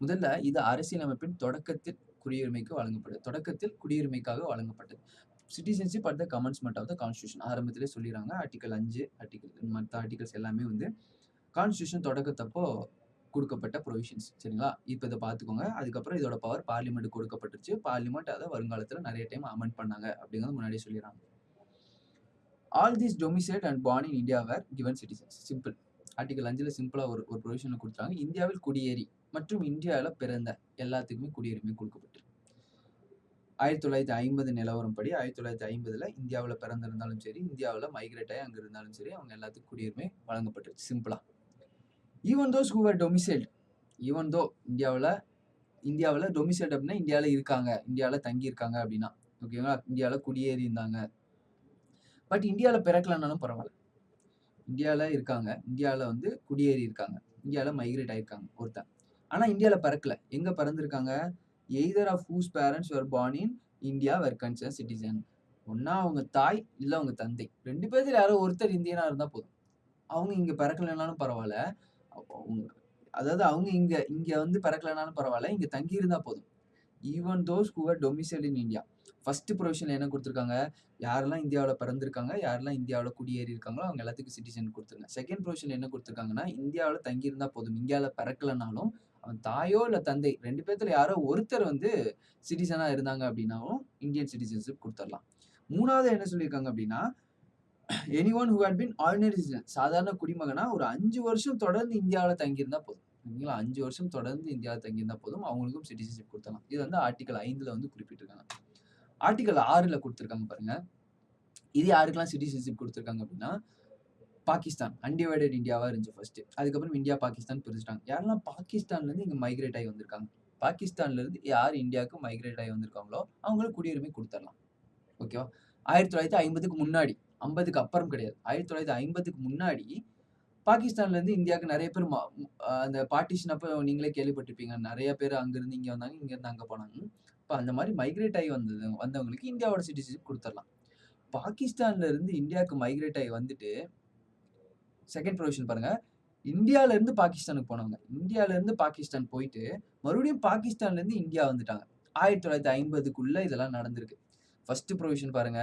முதல்ல இது அரசியலமைப்பின் தொடக்கத்தில் குடியுரிமைக்காக வழங்கப்பட்டது. Citizenship at the commencement of the constitution ஆரம்பத்திலே சொல்லிடுறாங்க. ஆர்டிகல் 5 மற்ற ஆர்டிகல்ஸ் எல்லாமே வந்து கான்ஸ்டியூஷன் தொடக்கத்தப்போ கொடுக்கப்பட்ட ப்ரொவிஷன்ஸ். சரிங்களா? இப்போ இதை பார்த்துக்கோங்க. அதுக்கப்புறம் இதோட பவர் பார்லிமெண்ட் கொடுக்கப்பட்டுருச்சு. பார்லிமெண்ட் அதை வருங்காலத்தில் நிறைய டைம் அமெண்ட் பண்ணாங்க அப்படிங்கிறது முன்னாடியே சொல்லிடுறாங்க. All these domiciled and born in India were given citizens. Simple. Article 5ல சிம்பிளா ஒரு ப்ரொவிஷன் கொடுத்தாங்க. இந்தியாவில் குடியேறி மற்றும் இந்தியாவில் பிறந்த எல்லாத்துக்குமே குடியுரிமை கொடுக்கப்பட்டு 1950 நிலவரம் படி 1950ல இந்தியாவில் பிறந்திருந்தாலும் சரி, இந்தியாவில் மைக்ரேட் ஆகி அங்கே இருந்தாலும் சரி, அவங்க எல்லாத்துக்கும் குடியுரிமை வழங்கப்பட்டுருச்சு. சிம்பிளா. Even those who were domiciled, even though இந்தியாவில் டொமிசைல்ட் அப்படின்னா இந்தியாவில் இருக்காங்க, இந்தியாவில் தங்கி இருக்காங்க அப்படின்னா, ஓகேங்களா? இந்தியாவில் குடியேறி இருந்தாங்க. பட் இந்தியாவில் பிறக்கலன்னாலும் பரவாயில்ல. இந்தியாவில் இருக்காங்க, இந்தியாவில் வந்து குடியேறி இருக்காங்க, இந்தியாவில் மைக்ரேட் ஆயிருக்காங்க ஒருத்தன். ஆனால் இந்தியாவில் பிறக்கல. எங்கே பிறந்திருக்காங்க? Either of whose parents were born in India were considered citizen. ஒன்னா அவங்க தாய் இல்லை அவங்க தந்தை, ரெண்டு பேர்த்துல யாரோ ஒருத்தர் இந்தியனா இருந்தா போதும். அவங்க இங்க பிறக்கலனாலும் பரவாயில்ல. அதாவது அவங்க இங்க வந்து பிறக்கலனாலும் பரவாயில்ல, இங்க தங்கி இருந்தா போதும். Even those who were domiciled in India. First ப்ரொவிஷன்ல என்ன கொடுத்துருக்காங்க? யாரெல்லாம் இந்தியாவில் பிறந்திருக்காங்க, யாரெல்லாம் இந்தியாவில் குடியேறி இருக்காங்களோ அவங்க எல்லாத்துக்கும் சிட்டிசன் கொடுத்துருங்க. செகண்ட் ப்ரொவிஷன்ல என்ன கொடுத்துருக்காங்கன்னா, இந்தியாவில் தங்கி இருந்தா போதும், இந்தியாவில் பிறக்கலனாலும் அவன் தாயோ இல்லை தந்தை ரெண்டு பேர்த்துல யாரோ ஒருத்தர் வந்து சிட்டிசனா இருந்தாங்க அப்படின்னாலும் இந்தியன் சிட்டிசன்ஷிப் கொடுத்துடலாம். மூணாவது என்ன சொல்லியிருக்காங்க அப்படின்னா, anyone who had been ordinary citizen, சாதாரண குடிமகனா ஒரு 5 வருஷம் தொடர்ந்து இந்தியாவில் தங்கியிருந்தா போதும். சரிங்களா? 5 வருஷம் தொடர்ந்து இந்தியாவில் தங்கியிருந்தா போதும், அவங்களுக்கும் சிட்டிசன்ஷிப் கொடுத்துடலாம். இது வந்து ஆர்டிகல் 5ல வந்து குறிப்பிட்டிருக்காங்க. ஆர்டிகல் 6ல கொடுத்துருக்காங்க பாருங்க. இது யாருக்கெல்லாம் சிட்டிசன்ஷிப் கொடுத்துருக்காங்க அப்படின்னா, பாகிஸ்தான் அன்டிவைடட் இந்தியாவா இருந்துச்சு ஃபர்ஸ்ட். அதுக்கப்புறம் இந்தியா பாகிஸ்தான் பிரிச்சுட்டாங்க. யாரெல்லாம் பாகிஸ்தான்ல இருந்து இங்க மைக்ரேட் ஆகி வந்திருக்காங்க, பாகிஸ்தான்ல இருந்து யார் இந்தியாவுக்கு மைக்ரேட் ஆகி வந்திருக்காங்களோ அவங்களுக்கு குடியுரிமை கொடுத்துடலாம். ஓகேவா? 1950க்கு முன்னாடி, 50க்கு அப்புறம் கிடையாது. 1950க்கு முன்னாடி பாகிஸ்தான்ல இருந்து இந்தியாவுக்கு நிறைய பேர் அந்த பார்ட்டிஷன் அப்போ நீங்களே கேள்விப்பட்டிருப்பீங்க. நிறைய பேர் அங்கிருந்து இங்க வந்தாங்க, இங்க இருந்து அங்க போனாங்க. இப்போ அந்த மாதிரி மைக்ரேட் ஆகி வந்தவங்களுக்கு இந்தியாவோட சிட்டிசன்ஷிப் கொடுத்துடலாம். பாகிஸ்தான்ல இருந்து இந்தியாவுக்கு மைக்ரேட் ஆகி வந்துட்டு செகண்ட் ப்ரொவிஷன் பாருங்க. இந்தியால இருந்து பாகிஸ்தானுக்கு போனவங்க, இந்தியால இருந்து பாகிஸ்தான் போயிட்டு மறுபடியும் பாகிஸ்தான்ல இருந்து இந்தியா வந்துட்டாங்க. 1950க்குள்ள இதெல்லாம் நடந்திருக்கு. ஃபர்ஸ்ட் ப்ரொவிஷன் பாருங்க.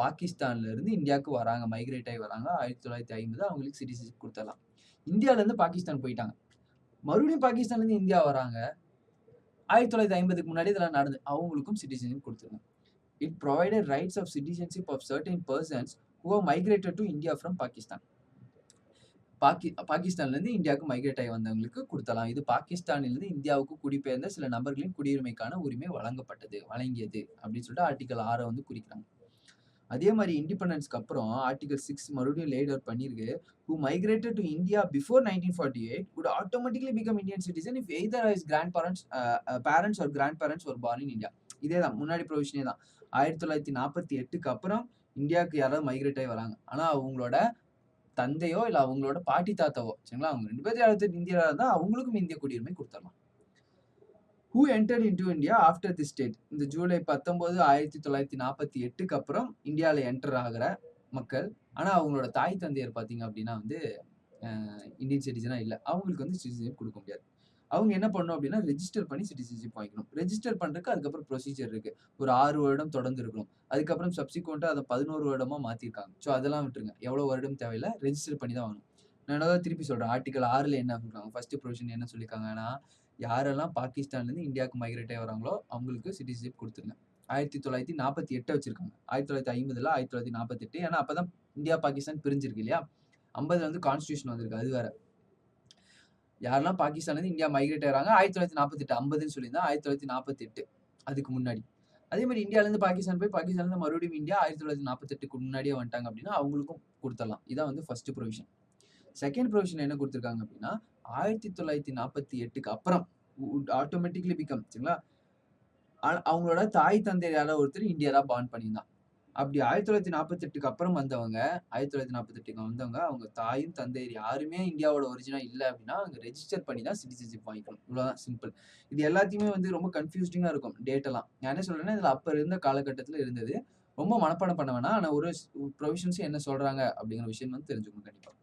பாகிஸ்தான்ல இருந்து இந்தியாவுக்கு வராங்க, மைக்ரேட் ஆகி வராங்க. 1950 அவங்களுக்கு சிட்டிசன்ஷிப் கொடுத்துடலாம். இந்தியால இருந்து பாகிஸ்தான் போயிட்டாங்க. மறுபடியும் பாகிஸ்தான்லேருந்து இந்தியா வராங்க. 1950க்கு முன்னாடி இதெல்லாம் நடந்து அவங்களுக்கும் சிட்டிசன்ஷிப் குடுத்துருங்க. It provided rights of citizenship of certain persons who have migrated to India from Pakistan. பாகிஸ்தான்லேருந்து இந்தியாவுக்கு மைக்ரேட் ஆகி வந்தவங்களுக்கு குடுத்தலாம். இது பாகிஸ்தானிலிருந்து இந்தியாவுக்கு குடிபெயர்ந்த சில நபர்களின் குடியுரிமைக்கான உரிமை வழங்கியது அப்படின்னு சொல்லிட்டு ஆர்டிகல் 6 வந்து குறிக்கிறாங்க. அதே மாதிரி இண்டிபெண்டன்ஸ்க்கு அப்புறம் ஆர்டிகல் 6 மறுபடியும் லேட் அவுட் பண்ணியிருக்கு. who migrated to India before 1948 would automatically become Indian citizen if either his grandparents parents or grandparents were born in India. இதே தான் முன்னாடி ப்ரொவிஷனே தான். 1948க்கு அப்புறம் இந்தியாவுக்கு யாராவது மைக்ரேட் ஆகி வராங்க. ஆனா அவங்களோட தந்தையோ இல்ல அவங்களோட பாட்டி தாத்தாவோ சரிங்களா, அவங்க 2 பேரும் யாராவது இந்தியால இருந்தா அவங்களுக்கும் இந்திய குடியுரிமை குடுத்துடலாம். who entered into India after this date. இந்த ஜூலை 19 1948க்கு அப்புறம் இந்தியால என்டர் ஆகுற மக்கள். ஆனா அவங்களோட தாய் தந்தையர் பார்த்தீங்க அப்படின்னா வந்து இந்தியன் சிட்டிசனா இல்ல. அவங்களுக்கு வந்து சிட்டிசன்ஷிப் குடுக்க முடியாது. அவங்க என்ன பண்ணணும் அப்படின்னா ரெஜிஸ்டர் பண்ணி சிட்டிசன்ஷிப் வாங்கிக்கணும். ரெஜிஸ்டர் பண்றதுக்கு அதுக்கப்புறம் ப்ரொசீஜர் இருக்கு. ஒரு 6 வருடம் தொடர்ந்து இருக்கணும். அதுக்கப்புறம் சப்சிக்வென்ட்டா அத 11 வருடமா மாத்திருக்காங்க. ஸோ அதெல்லாம் விட்டுருங்க. எவ்வளவு வருடம் தேவையில்ல. ரெஜிஸ்டர் பண்ணி தான் வாங்கணும். நான் என்னதான் திருப்பி சொல்றேன். ஆர்டிகல் 6ல என்ன சொல்றாங்க? ஃபர்ஸ்ட் ப்ரொவிஷன் என்ன சொல்லியிருக்காங்கன்னா, யாரெல்லாம் பாகிஸ்தான்லேருந்து இந்தியாவுக்கு மைக்ரேட் ஆகி வராங்களோ அவங்களுக்கு சிட்டிசன்ஷிப் குடுத்துருங்க. 1948 வச்சிருக்காங்க. 1950ல 1948 ஏன்னா அப்பதான் இந்தியா, பாகிஸ்தான் பிரிஞ்சிருக்கு இல்லையா? 50ல வந்து கான்ஸ்டிடியூஷன் வந்திருக்கு. அது வேற. யாரெல்லாம் பாகிஸ்தான்லேருந்து இந்தியா மைக்ரேட் ஆகுறாங்க 1948 50ன்னு சொல்லியிருந்தா 1948 அதுக்கு முன்னாடி. அதே மாதிரி இந்தியாவிலேருந்து பாகிஸ்தான் போய் பாகிஸ்தான்லேருந்து மறுபடியும் இந்தியா 1948க்கு முன்னாடியே வந்துட்டாங்க அப்படின்னா அவங்களுக்கும் கொடுத்துடலாம். இதான் வந்து ஃபர்ஸ்ட் ப்ரொவிஷன். செகண்ட் ப்ரொவிஷன் என்ன கொடுத்துருக்காங்க அப்படின்னா 1948க்கு அப்புறம் ஆட்டோமேட்டிக்லி பிகம் சரிங்களா, அவங்களோட தாய் தந்தையர் யாராவது ஒருத்தர் இந்தியால பார்ன் பண்ணியிருந்தான். அப்படி 1948க்கு அப்புறம் வந்தவங்க 1948க்கு வந்தவங்க அவங்க தாயும் தந்தையர் யாருமே இந்தியாவோட ஒரிஜினா இல்ல அப்படின்னா அவங்க ரெஜிஸ்டர் பண்ணி தான் சிட்டிசன்ஷிப் வாங்கிக்கணும். இவ்வளவுதான் சிம்பிள். இது எல்லாத்தையுமே வந்து ரொம்ப கன்ஃபியூசிங்கா இருக்கும் டேட் எல்லாம். நான் என்ன சொல்றேன்னா இதுல அப்ப இருந்த காலகட்டத்துல இருந்தது. ரொம்ப மனப்பாடம் பண்ண வேணாம். ஆனா ஒரு ப்ரொவிஷன்ஸ் என்ன சொல்றாங்க அப்படிங்கிற விஷயம் வந்து தெரிஞ்சுக்கணும் கண்டிப்பா.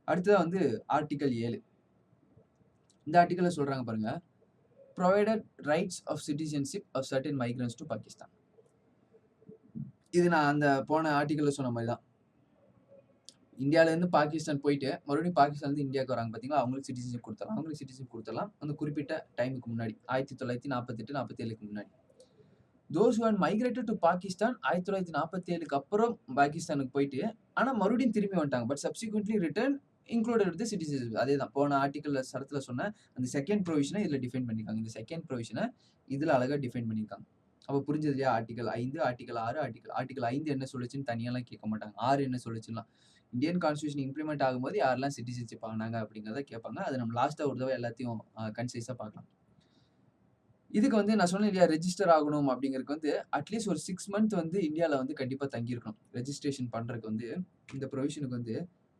அடுத்ததா வந்து ஆர்டிகல் 7. இந்த ஆர்டிகல்ல சொல்றாங்க பாருங்க. provided rights of citizenship of certain migrants to Pakistan. இது நான் அந்த போன ஆர்டிகல்ல சொன்ன மாதிரி தான். இந்தியால இருந்து பாகிஸ்தான் போயிட்டு மறுபடியும் பாகிஸ்தான்ல இருந்து இந்தியாவுக்கு வராங்க பாத்தீங்களா, அவங்களுக்கு சிட்டிசன்ஷிப் கொடுத்துடலாம். அவங்களுக்கு சிட்டிசன்ஷிப் கொடுத்துடலாம் அந்த குறிப்பிட்ட டைமுக்கு முன்னாடி 1948 47க்கு முன்னாடி. those who had migrated to Pakistan 1947க்கு அப்புறம் பாகிஸ்தானுக்கு போயிட்டு ஆனா மறுபடியும் திரும்பி வந்துட்டாங்க. But subsequently returned included with the citizenship. அதேதான் போன ஆர்டிகல்ல சரத்துல சொன்ன அந்த செகண்ட் ப்ரொவிஷனை இதுல டிஃபைன் பண்ணிருக்காங்க. இந்த செகண்ட் ப்ரொவிஷனை இதுல அழகா டிஃபைன் பண்ணிருக்காங்க. அப்ப புரிஞ்சது இல்லையா? ஆர்டிகல் 5 ஆர்டிகல் 6 ஆர்டிகல் 5 என்ன சொல்லுச்சுன்னு தனியாலாம் கேட்க மாட்டாங்க. 6 என்ன சொல்லுச்சுன்னா இந்தியன் கான்ஸ்டிடியூஷன் இம்ப்ளிமெண்ட் ஆகும்போது யாரெல்லாம் சிட்டிசன்ஷிப் ஆனாங்க அப்படிங்கிறத கேட்பாங்க. அது நம்ம லாஸ்டா ஒரு தடவை எல்லாத்தையும் கன்சைஸா பார்க்கலாம். இதுக்கு வந்து நான் சொன்னேன் இல்லையா ரெஜிஸ்டர் ஆகணும் அப்படிங்கிறதுக்கு வந்து அட்லீஸ்ட் ஒரு 6 மந்த் வந்து இந்தியால வந்து கண்டிப்பா தங்கி இருக்கணும். ரெஜிஸ்ட்ரேஷன் பண்றதுக்கு வந்து இந்த ப்ரொவிஷனுக்கு வந்து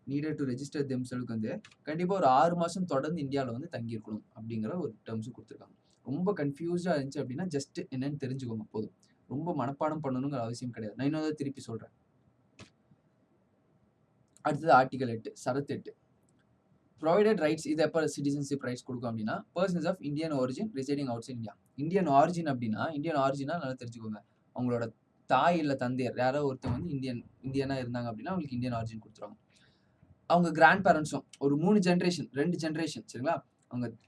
நீடட் டு ரெஜிஸ்டர் தெம்செல்வ்க்கு வந்து கண்டிப்பா ஒரு 6 மாசம் தொடர்ந்து இந்தியால வந்து தங்கி இருக்கணும் அப்படிங்கிற ஒரு டேர்ம்ஸ் கொடுத்துருக்காங்க. ரொம்ப கன்ஃபியூஸ்டா இருந்துச்சு அப்படின்னா ஜஸ்ட் என்னன்னு தெரிஞ்சுக்கோங்க போதும். ரொம்ப மனப்பாடம் பண்ணணுங்கிற அவசியம் கிடையாது. நான் இன்னொரு திருப்பி சொல்றேன். அடுத்தது ஆர்டிகல் 8 சரத்து 8. ப்ரொவைடட் ரைட்ஸ் இது எப்போ சிட்டிசன்ஷிப் ரைட்ஸ் கொடுக்கும் அப்படின்னா persons of Indian origin residing outside India. Indian origin அப்படின்னா இந்தியன் ஆரிஜினா நல்லா தெரிஞ்சுக்கோங்க. அவங்களோட தாய் இல்ல தந்தையர் யாரோ ஒருத்தவங்க வந்து இந்தியனா இருந்தாங்க அப்படின்னா அவங்களுக்கு இந்தியன் ஆரிஜின் கொடுத்துருவாங்க. அவங்க கிராண்ட் பேரண்ட்ஸும் ஒரு 3 ஜென்ரேஷன் 2 ஜென்ரேஷன் சரிங்களா,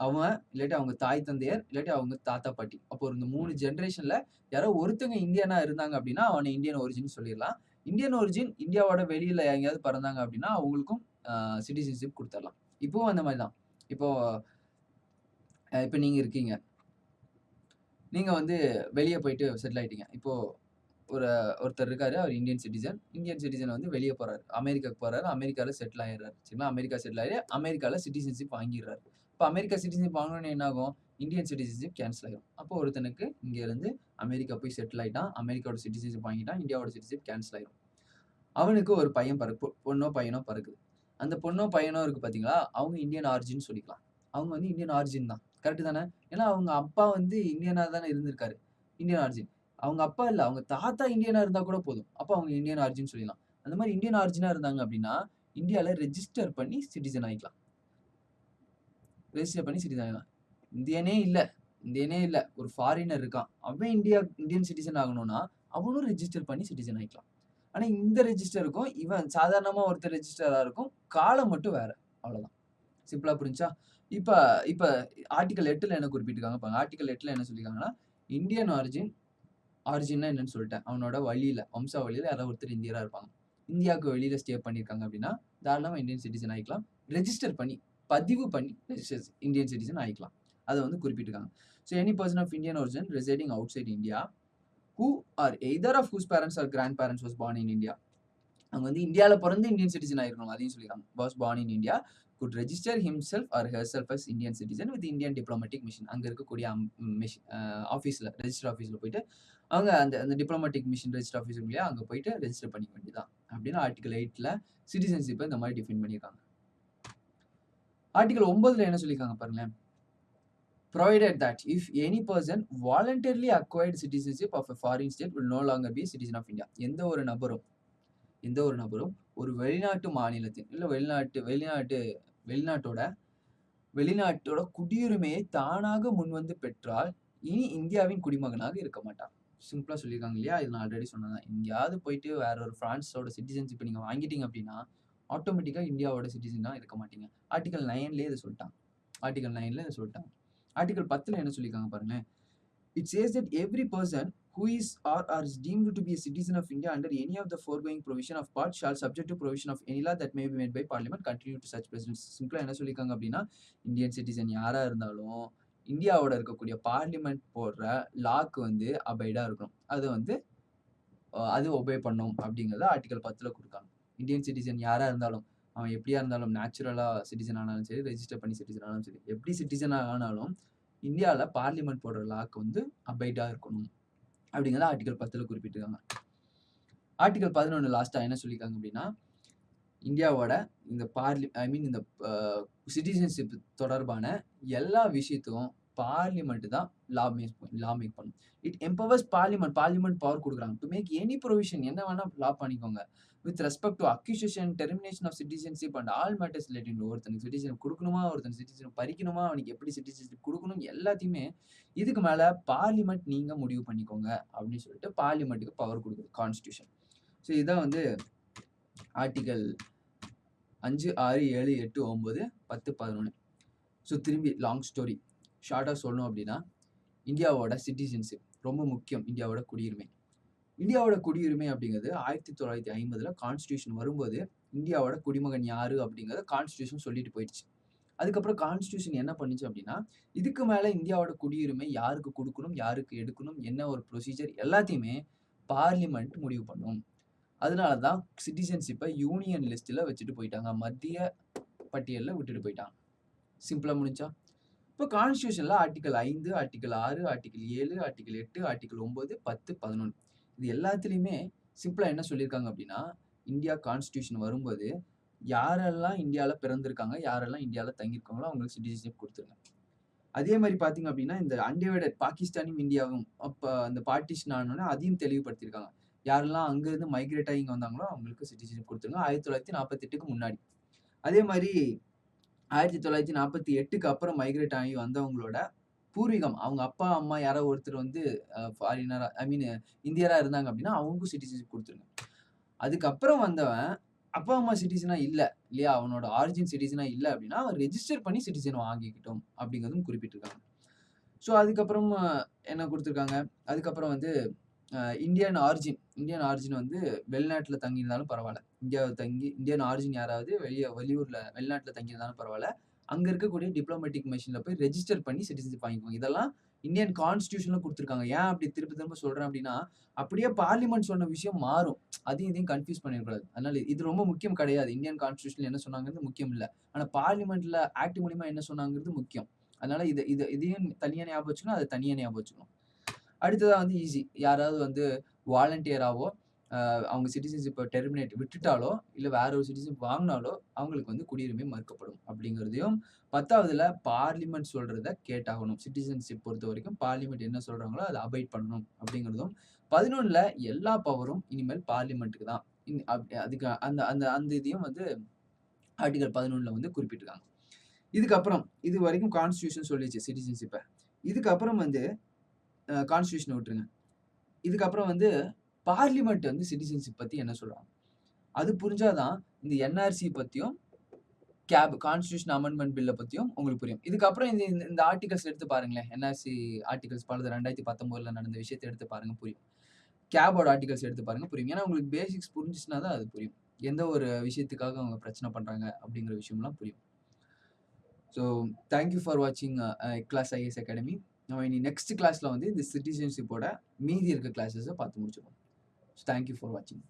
அவன் இல்லாட்டி அவங்க தாய் தந்தையர் இல்லாட்டி அவங்க தாத்தா பாட்டி, அப்போ இந்த 3 ஜென்ரேஷன்ல யாரோ ஒருத்தங்க இந்தியனா இருந்தாங்க அப்படின்னா அவனை இந்தியன் ஒரிஜின் சொல்லிடலாம். இந்தியன் ஒரிஜின் இந்தியாவோட வெளியில எங்கேயாவது பிறந்தாங்க அப்படின்னா அவங்களுக்கும் சிட்டிசன்ஷிப் கொடுத்துடலாம். இப்போவும் அந்த மாதிரி தான். இப்போ நீங்க இருக்கீங்க, நீங்க வந்து வெளியே போயிட்டு செட்டில் ஆயிட்டீங்க. இப்போ ஒருத்தர் இருக்காரு, அவர் இந்தியன் சிட்டிசன் வந்து வெளியே போறாரு, அமெரிக்காவுக்கு போறாரு, அமெரிக்கால செட்டில் ஆயிடுறாரு சரிங்களா. அமெரிக்கா செட்டில் ஆகி அமெரிக்கால சிட்டிசன்ஷிப் வாங்கிடுறாரு. இப்போ அமெரிக்கா சிட்டிசன்ஷிப் வாங்கணும்னு என்ன ஆகும்? இந்தியன் சிட்டிசன்ஷிப் கேன்சல் ஆகும். அப்போ ஒருத்தனுக்கு இங்க இருந்து அமெரிக்கா போய் செட்டில் ஆயிட்டான், அமெரிக்காவோட சிட்டிசன்ஷிப் வாங்கிட்டான், இந்தியாவோட சிட்டிசன்ஷிப் கேன்சல் ஆயிடும். அவனுக்கு ஒரு பையன் பொண்ணோ பையனோ பிறக்குது. அந்த பொண்ணோ பையனோ இருக்கு பாத்தீங்களா, அவங்க இந்தியன் ஆரிஜின் சொல்லிக்கலாம். அவங்க வந்து இந்தியன் ஆரிஜின் தான். கரெக்ட் தானே? ஏன்னா அவங்க அப்பா வந்து இந்தியனா தானே இருந்திருக்காரு. Indian origin. அவங்க அப்பா இல்ல, அவங்க தாத்தா இந்தியனா இருந்தா கூட போதும். அப்ப அவங்க இந்தியன் ஆரிஜின் சொல்லிடலாம். அந்த மாதிரி இந்தியன் ஆரிஜினா இருந்தாங்க அப்படின்னா இந்தியால ரெஜிஸ்டர் பண்ணி சிட்டிசன் ஆயிக்கலாம். ரெஜிஸ்டர் பண்ணி சிட்டிசன் ஆயிக்கலாம். இந்தியனே இல்ல ஒரு ஃபாரினர் இருக்கான், அவன் இந்தியன் சிட்டிசன் ஆகணும்னா அவனும் ரெஜிஸ்டர் பண்ணி சிட்டிசன் ஆயிக்கலாம். ஆனா இந்த ரெஜிஸ்டருக்கும் இவன் சாதாரணமா ஒருத்தர் ரெஜிஸ்டரா இருக்கும், காலம் மட்டும் வேற. அவ்வளவுதான். சிம்பிளா புரிஞ்சா? இப்ப இப்ப ஆர்டிகிள் 8ல என்ன குறிப்பிட்டிருக்காங்க பாருங்க. ஆர்டிகிள் 8ல என்ன சொல்லியிருக்காங்கன்னா, இந்தியன் ஆரிஜின்னா என்னன்னு சொல்லிட்டேன். அவனோட வழியில, வம்சாவழியில யாராவது ஒருத்தர் இந்தியரா இருப்பாங்க. இந்தியாவுக்கு வெளியில ஸ்டே பண்ணியிருக்காங்க அப்படின்னா, தாராளமா இந்தியன் சிட்டிசன் ஆயிக்கலாம். ரெஜிஸ்டர் பண்ணி, பதிவு பண்ணி இந்தியன் சிட்டிசன் ஆயிக்கலாம். அத வந்து குறிப்பிட்டிருக்காங்க. So any person of Indian origin residing outside India, who are either of whose parents are grandparents was born in India. அவங்க வந்து இந்தியால பொறந்து இந்தியன் சிட்டிசன் ஆயிருக்கணும். அதையும் சொல்லிருக்காங்க. Was born in India could register himself or herself as Indian citizen with Indian diplomatic mission. அங்க இருக்கக்கூடிய ஆஃபீஸ்ல ரெஜிஸ்டர் ஆஃபீஸ்ல போயிட்டு அவங்க அந்த அந்த டிப்ளமேட்டிக் மிஷன் ரெஜிஸ்டர் ஆஃபீஸ் இருக்கு இல்லையா, அங்க போயிட்டு ரெஜிஸ்டர் பண்ணிக்க வேண்டியதுதான். அப்படின்னு ஆர்டிகல் 8ல சிட்டிசன்ஷிப்பை இந்த மாதிரி டிஃபைன் பண்ணியிருக்காங்க. ஆர்டிகல் 9ல என்ன சொல்லியிருக்காங்க பாருங்களேன். Provided that if any person voluntarily acquired citizenship of a foreign state will no longer be a citizen of India. எந்த ஒரு நபரும் ஒரு வெளிநாட்டு மாநிலத்தின் இல்ல வெளிநாட்டோட குடியுரிமையை தானாக முன்வந்து பெற்றால் இனி இந்தியாவின் குடிமகனாக இருக்க மாட்டான். சிம்பிளா சொல்லியிருக்காங்க இல்லையா? இது நான் ஆல்ரெடி சொன்னதான். எங்கேயாவது போயிட்டு வேற ஒரு பிரான்ஸோட சிட்டிசன்ஷிப் நீங்க வாங்கிட்டீங்க அப்படின்னா ஆட்டோமேட்டிக்கா இந்தியாவோட சிட்டிசனா இருக்க மாட்டீங்க. ஆர்டிகல் 9லயே இதை சொல்லிட்டாங்க. ஆர்டிகல் 10ல என்ன சொல்லியிருக்காங்க பாருங்களேன். It says that every person who is or is deemed to be a citizen of India under any of the foregoing provision of part shall subject to provision of any law that may be made by parliament continue to such presidents. சிம்பிளா என்ன சொல்லியிருக்காங்க அப்படின்னா, Indian citizen யாரா இருந்தாலும் இந்தியாவோட இருக்கக்கூடிய parliament போடுற lock வந்து அபைடா இருக்கணும். அது வந்து அது ஒபே பண்ணும் அப்படிங்கறத ஆர்டிகல் 10ல கொடுக்காங்க. இந்தியன் சிட்டிசன் யாரா இருந்தாலும், அவன் எப்படியா இருந்தாலும் நேச்சுரலா சிட்டிசன் ஆனாலும் சரி, ரெஜிஸ்டர் பண்ணி சிட்டிசன் ஆனாலும் சரி, எப்படி சிட்டிசன் ஆனாலும் இந்தியால பார்லிமெண்ட் போடுற லாக்கு வந்து அபைடா இருக்கணும் அப்படிங்கறத ஆர்டிகல் 10ல குறிப்பிட்டிருக்காங்க. ஆர்டிகல் 11 லாஸ்டா என்ன சொல்லியிருக்காங்க அப்படின்னா, இந்தியாவோட இந்த இந்த சிட்டிசன்ஷிப் தொடர்பான எல்லா விஷயத்தையும் பார்லிமெண்ட் தான் லா மேக் பண்ணும். இட் எம்பவர்ஸ் பார்லிமெண்ட் பவர் கொடுக்குறாங்க டு மேக் எனி ப்ரொவிஷன், என்ன வேணா லா பண்ணிக்கோங்க with respect to acquisition, termination of citizenship and all matters relating. ஒருத்தனுக்கு சிட்டிசன் கொடுக்கணுமா, ஒருத்தன் சிட்டிசன் பறிக்கணுமா, அவனுக்கு எப்படி சிட்டிசன்ஷிப் கொடுக்கணும், எல்லாத்தையுமே இதுக்கு மேல பார்லிமெண்ட் நீங்க முடிவு பண்ணிக்கோங்க அப்படின்னு சொல்லிட்டு பார்லிமெண்ட்டுக்கு பவர் கொடுக்குது கான்ஸ்டியூஷன். ஸோ இதான் வந்து ஆர்டிகல் 5, 6, 7, 8, 9, 10, 11. ஸோ திரும்பி லாங் ஸ்டோரி ஷார்ட்டாக சொல்லணும் அப்படின்னா, இந்தியாவோட சிட்டிசன்ஷிப் ரொம்ப முக்கியம். இந்தியாவோட குடியுரிமை அப்படிங்கிறது 1950ல் கான்ஸ்டியூஷன் வரும்போது இந்தியாவோட குடிமகன் யாரு அப்படிங்கிறத கான்ஸ்டியூஷன் சொல்லிட்டு போயிடுச்சு. அதுக்கப்புறம் கான்ஸ்டியூஷன் என்ன பண்ணுச்சு அப்படின்னா, இதுக்கு மேல இந்தியாவோட குடியுரிமை யாருக்கு கொடுக்கணும், யாருக்கு எடுக்கணும், என்ன ஒரு ப்ரொசீஜர் எல்லாத்தையுமே பார்லிமெண்ட் முடிவு பண்ணும். அதனால தான் சிட்டிசன்ஷிப்பை யூனியன் லிஸ்ட்ல வச்சுட்டு போயிட்டாங்க. மத்திய பட்டியலில் விட்டுட்டு போயிட்டாங்க. சிம்பிளா முடிஞ்சா? இப்போ கான்ஸ்டியூஷன்ல article 5, article 6, article 7, article 8, article 9, 10, 11 இது எல்லாத்துலயுமே சிம்பிளா என்ன சொல்லியிருக்காங்க அப்படின்னா, இந்தியா கான்ஸ்டியூஷன் வரும்போது யாரெல்லாம் இந்தியால பிறந்திருக்காங்க, யாரெல்லாம் இந்தியால தங்கியிருக்காங்களோ அவங்களுக்கு சிட்டிசன்ஷிப் கொடுத்துருங்க. அதே மாதிரி பாத்தீங்க அப்படின்னா, இந்த அன்டிவைடட் பாகிஸ்தானும் இந்தியாவும் அப்ப அந்த பார்ட்டிஷன் ஆனோடனே அதையும் தெளிவுபடுத்தியிருக்காங்க. யாரெல்லாம் அங்கிருந்து மைக்ரேட் ஆகி இங்க வந்தாங்களோ அவங்களுக்கு சிட்டிசன்ஷிப் கொடுத்துருங்க 1948க்கு முன்னாடி. அதே மாதிரி 1948க்கு அப்புறம் மைக்ரேட் ஆகி வந்தவங்களோட பூர்வீகம், அவங்க அப்பா அம்மா யாரோ ஒருத்தர் வந்து ஃபாரினரா இந்தியரா இருந்தாங்க அப்படின்னா அவங்களுக்கும் சிட்டிசன்ஷிப் கொடுத்துருங்க. அதுக்கப்புறம் வந்தவன் அப்பா அம்மா சிட்டிசனா இல்லையா, அவனோட ஆரிஜின் சிட்டிசனா இல்ல அப்படின்னா அவன் ரெஜிஸ்டர் பண்ணி சிட்டிசன் வாங்கிக்கிட்டோம் அப்படிங்கிறதும் குறிப்பிட்டிருக்காங்க. ஸோ அதுக்கப்புறம் என்ன கொடுத்துருக்காங்க, அதுக்கப்புறம் வந்து இந்தியன் ஆரிஜின் வந்து வெளிநாட்டுல தங்கியிருந்தாலும் பரவாயில்ல. இந்தியன் ஆரிஜின் யாராவது வெளிநாட்டுல தங்கியிருந்தாலும் பரவாயில்ல. அங்க இருக்கக்கூடிய டிப்ளமேட்டிக் மிஷன்ல போய் ரெஜிஸ்டர் பண்ணி சிட்டிசன்ஷிப் வாங்கிக்குவாங்க. இதெல்லாம் இந்தியன் கான்ஸ்டியூஷன்ல கொடுத்துருக்காங்க. ஏன் அப்படி திரும்ப சொல்றேன் அப்படின்னா, அப்படியே பார்லிமெண்ட் சொன்ன விஷயம் மாறும். அதையும் இதையும் கன்ஃபியூஸ் பண்ணிடக்கூடாது. அதனால இது ரொம்ப முக்கியம் கிடையாது. இந்தியன் கான்ஸ்டியூஷன்ல என்ன சொன்னாங்கிறது முக்கியம் இல்ல. ஆனா பார்லிமெண்ட்ல ஆக்ட் மூலியமா என்ன சொன்னாங்கிறது முக்கியம். அதனால இதையும் தனியா ஞாபகம் வச்சுக்கணும், அதை தனியா ஞாபகம் வச்சுக்கணும். அடுத்ததா வந்து ஈஸி. யாராவது வந்து வாலண்டியராவோ அவங்க சிட்டிசன்ஷிப்பை விட்டுட்டாலோ இல்ல வேற ஒரு சிட்டிசன்ஷிப் வாங்கினாலோ அவங்களுக்கு வந்து குடியுரிமை மறுக்கப்படும் அப்படிங்கிறதையும், 10வதுல பார்லிமெண்ட் சொல்றத கேட்டாகணும். சிட்டிசன்ஷிப் பொறுத்த வரைக்கும் பார்லிமெண்ட் என்ன சொல்றாங்களோ அதை அபைட் பண்ணணும் அப்படிங்கிறதும், 11ல எல்லா பவரும் இனிமேல் பார்லிமெண்ட்டுக்கு தான். அதுக்கு அந்த அந்த அந்த இதையும் வந்து ஆர்டிகல் 11ல வந்து குறிப்பிட்டிருக்காங்க. இதுக்கப்புறம் இது வரைக்கும் கான்ஸ்டியூஷன் சொல்லிச்சு சிட்டிசன்ஷிப்பை. இதுக்கப்புறம் வந்து கான்ஸ்டியூஷனை விட்டுருங்க. இதுக்கப்புறம் வந்து பார்லிமெண்ட் வந்து சிட்டிசன்ஷிப் பத்தி என்ன சொல்றாங்க, அது புரிஞ்சாதான் இந்த என்ஆர்சி பத்தியும் கேப் கான்ஸ்டிடியூஷன் அமெண்ட்மென்ட் பில்ல பத்தியும் உங்களுக்கு புரியும். இதுக்கப்புறம் இந்த இந்த இந்த ஆர்டிகிள்ஸ் எடுத்து பாருங்களேன். என்ஆர்சி ஆர்டிகிள்ஸ் பலது 2019ல நடந்த விஷயத்த எடுத்து பாருங்க புரியும். கேபோட ஆர்டிகிள்ஸ் எடுத்து பாருங்க புரியும். ஏன்னா உங்களுக்கு பேசிக்ஸ் புரிஞ்சுச்சுனா தான் அது புரியும். எந்த ஒரு விஷயத்துக்காக அவங்க பிரச்சனை பண்றாங்க அப்படிங்கிற விஷயம்லாம் புரியும். ஸோ தேங்க் யூ ஃபார் வாட்சிங் கிளாஸ் ஐஏஎஸ் அகாடமி. நம்ம இனி நெக்ஸ்ட் கிளாஸ்ல வந்து இந்த சிட்டிசன்ஷிப்போட மீதி இருக்க கிளாஸஸ பார்த்து முடிச்சுப்போம். ஸோ தேங்க் யூ ஃபார் வாட்சிங்.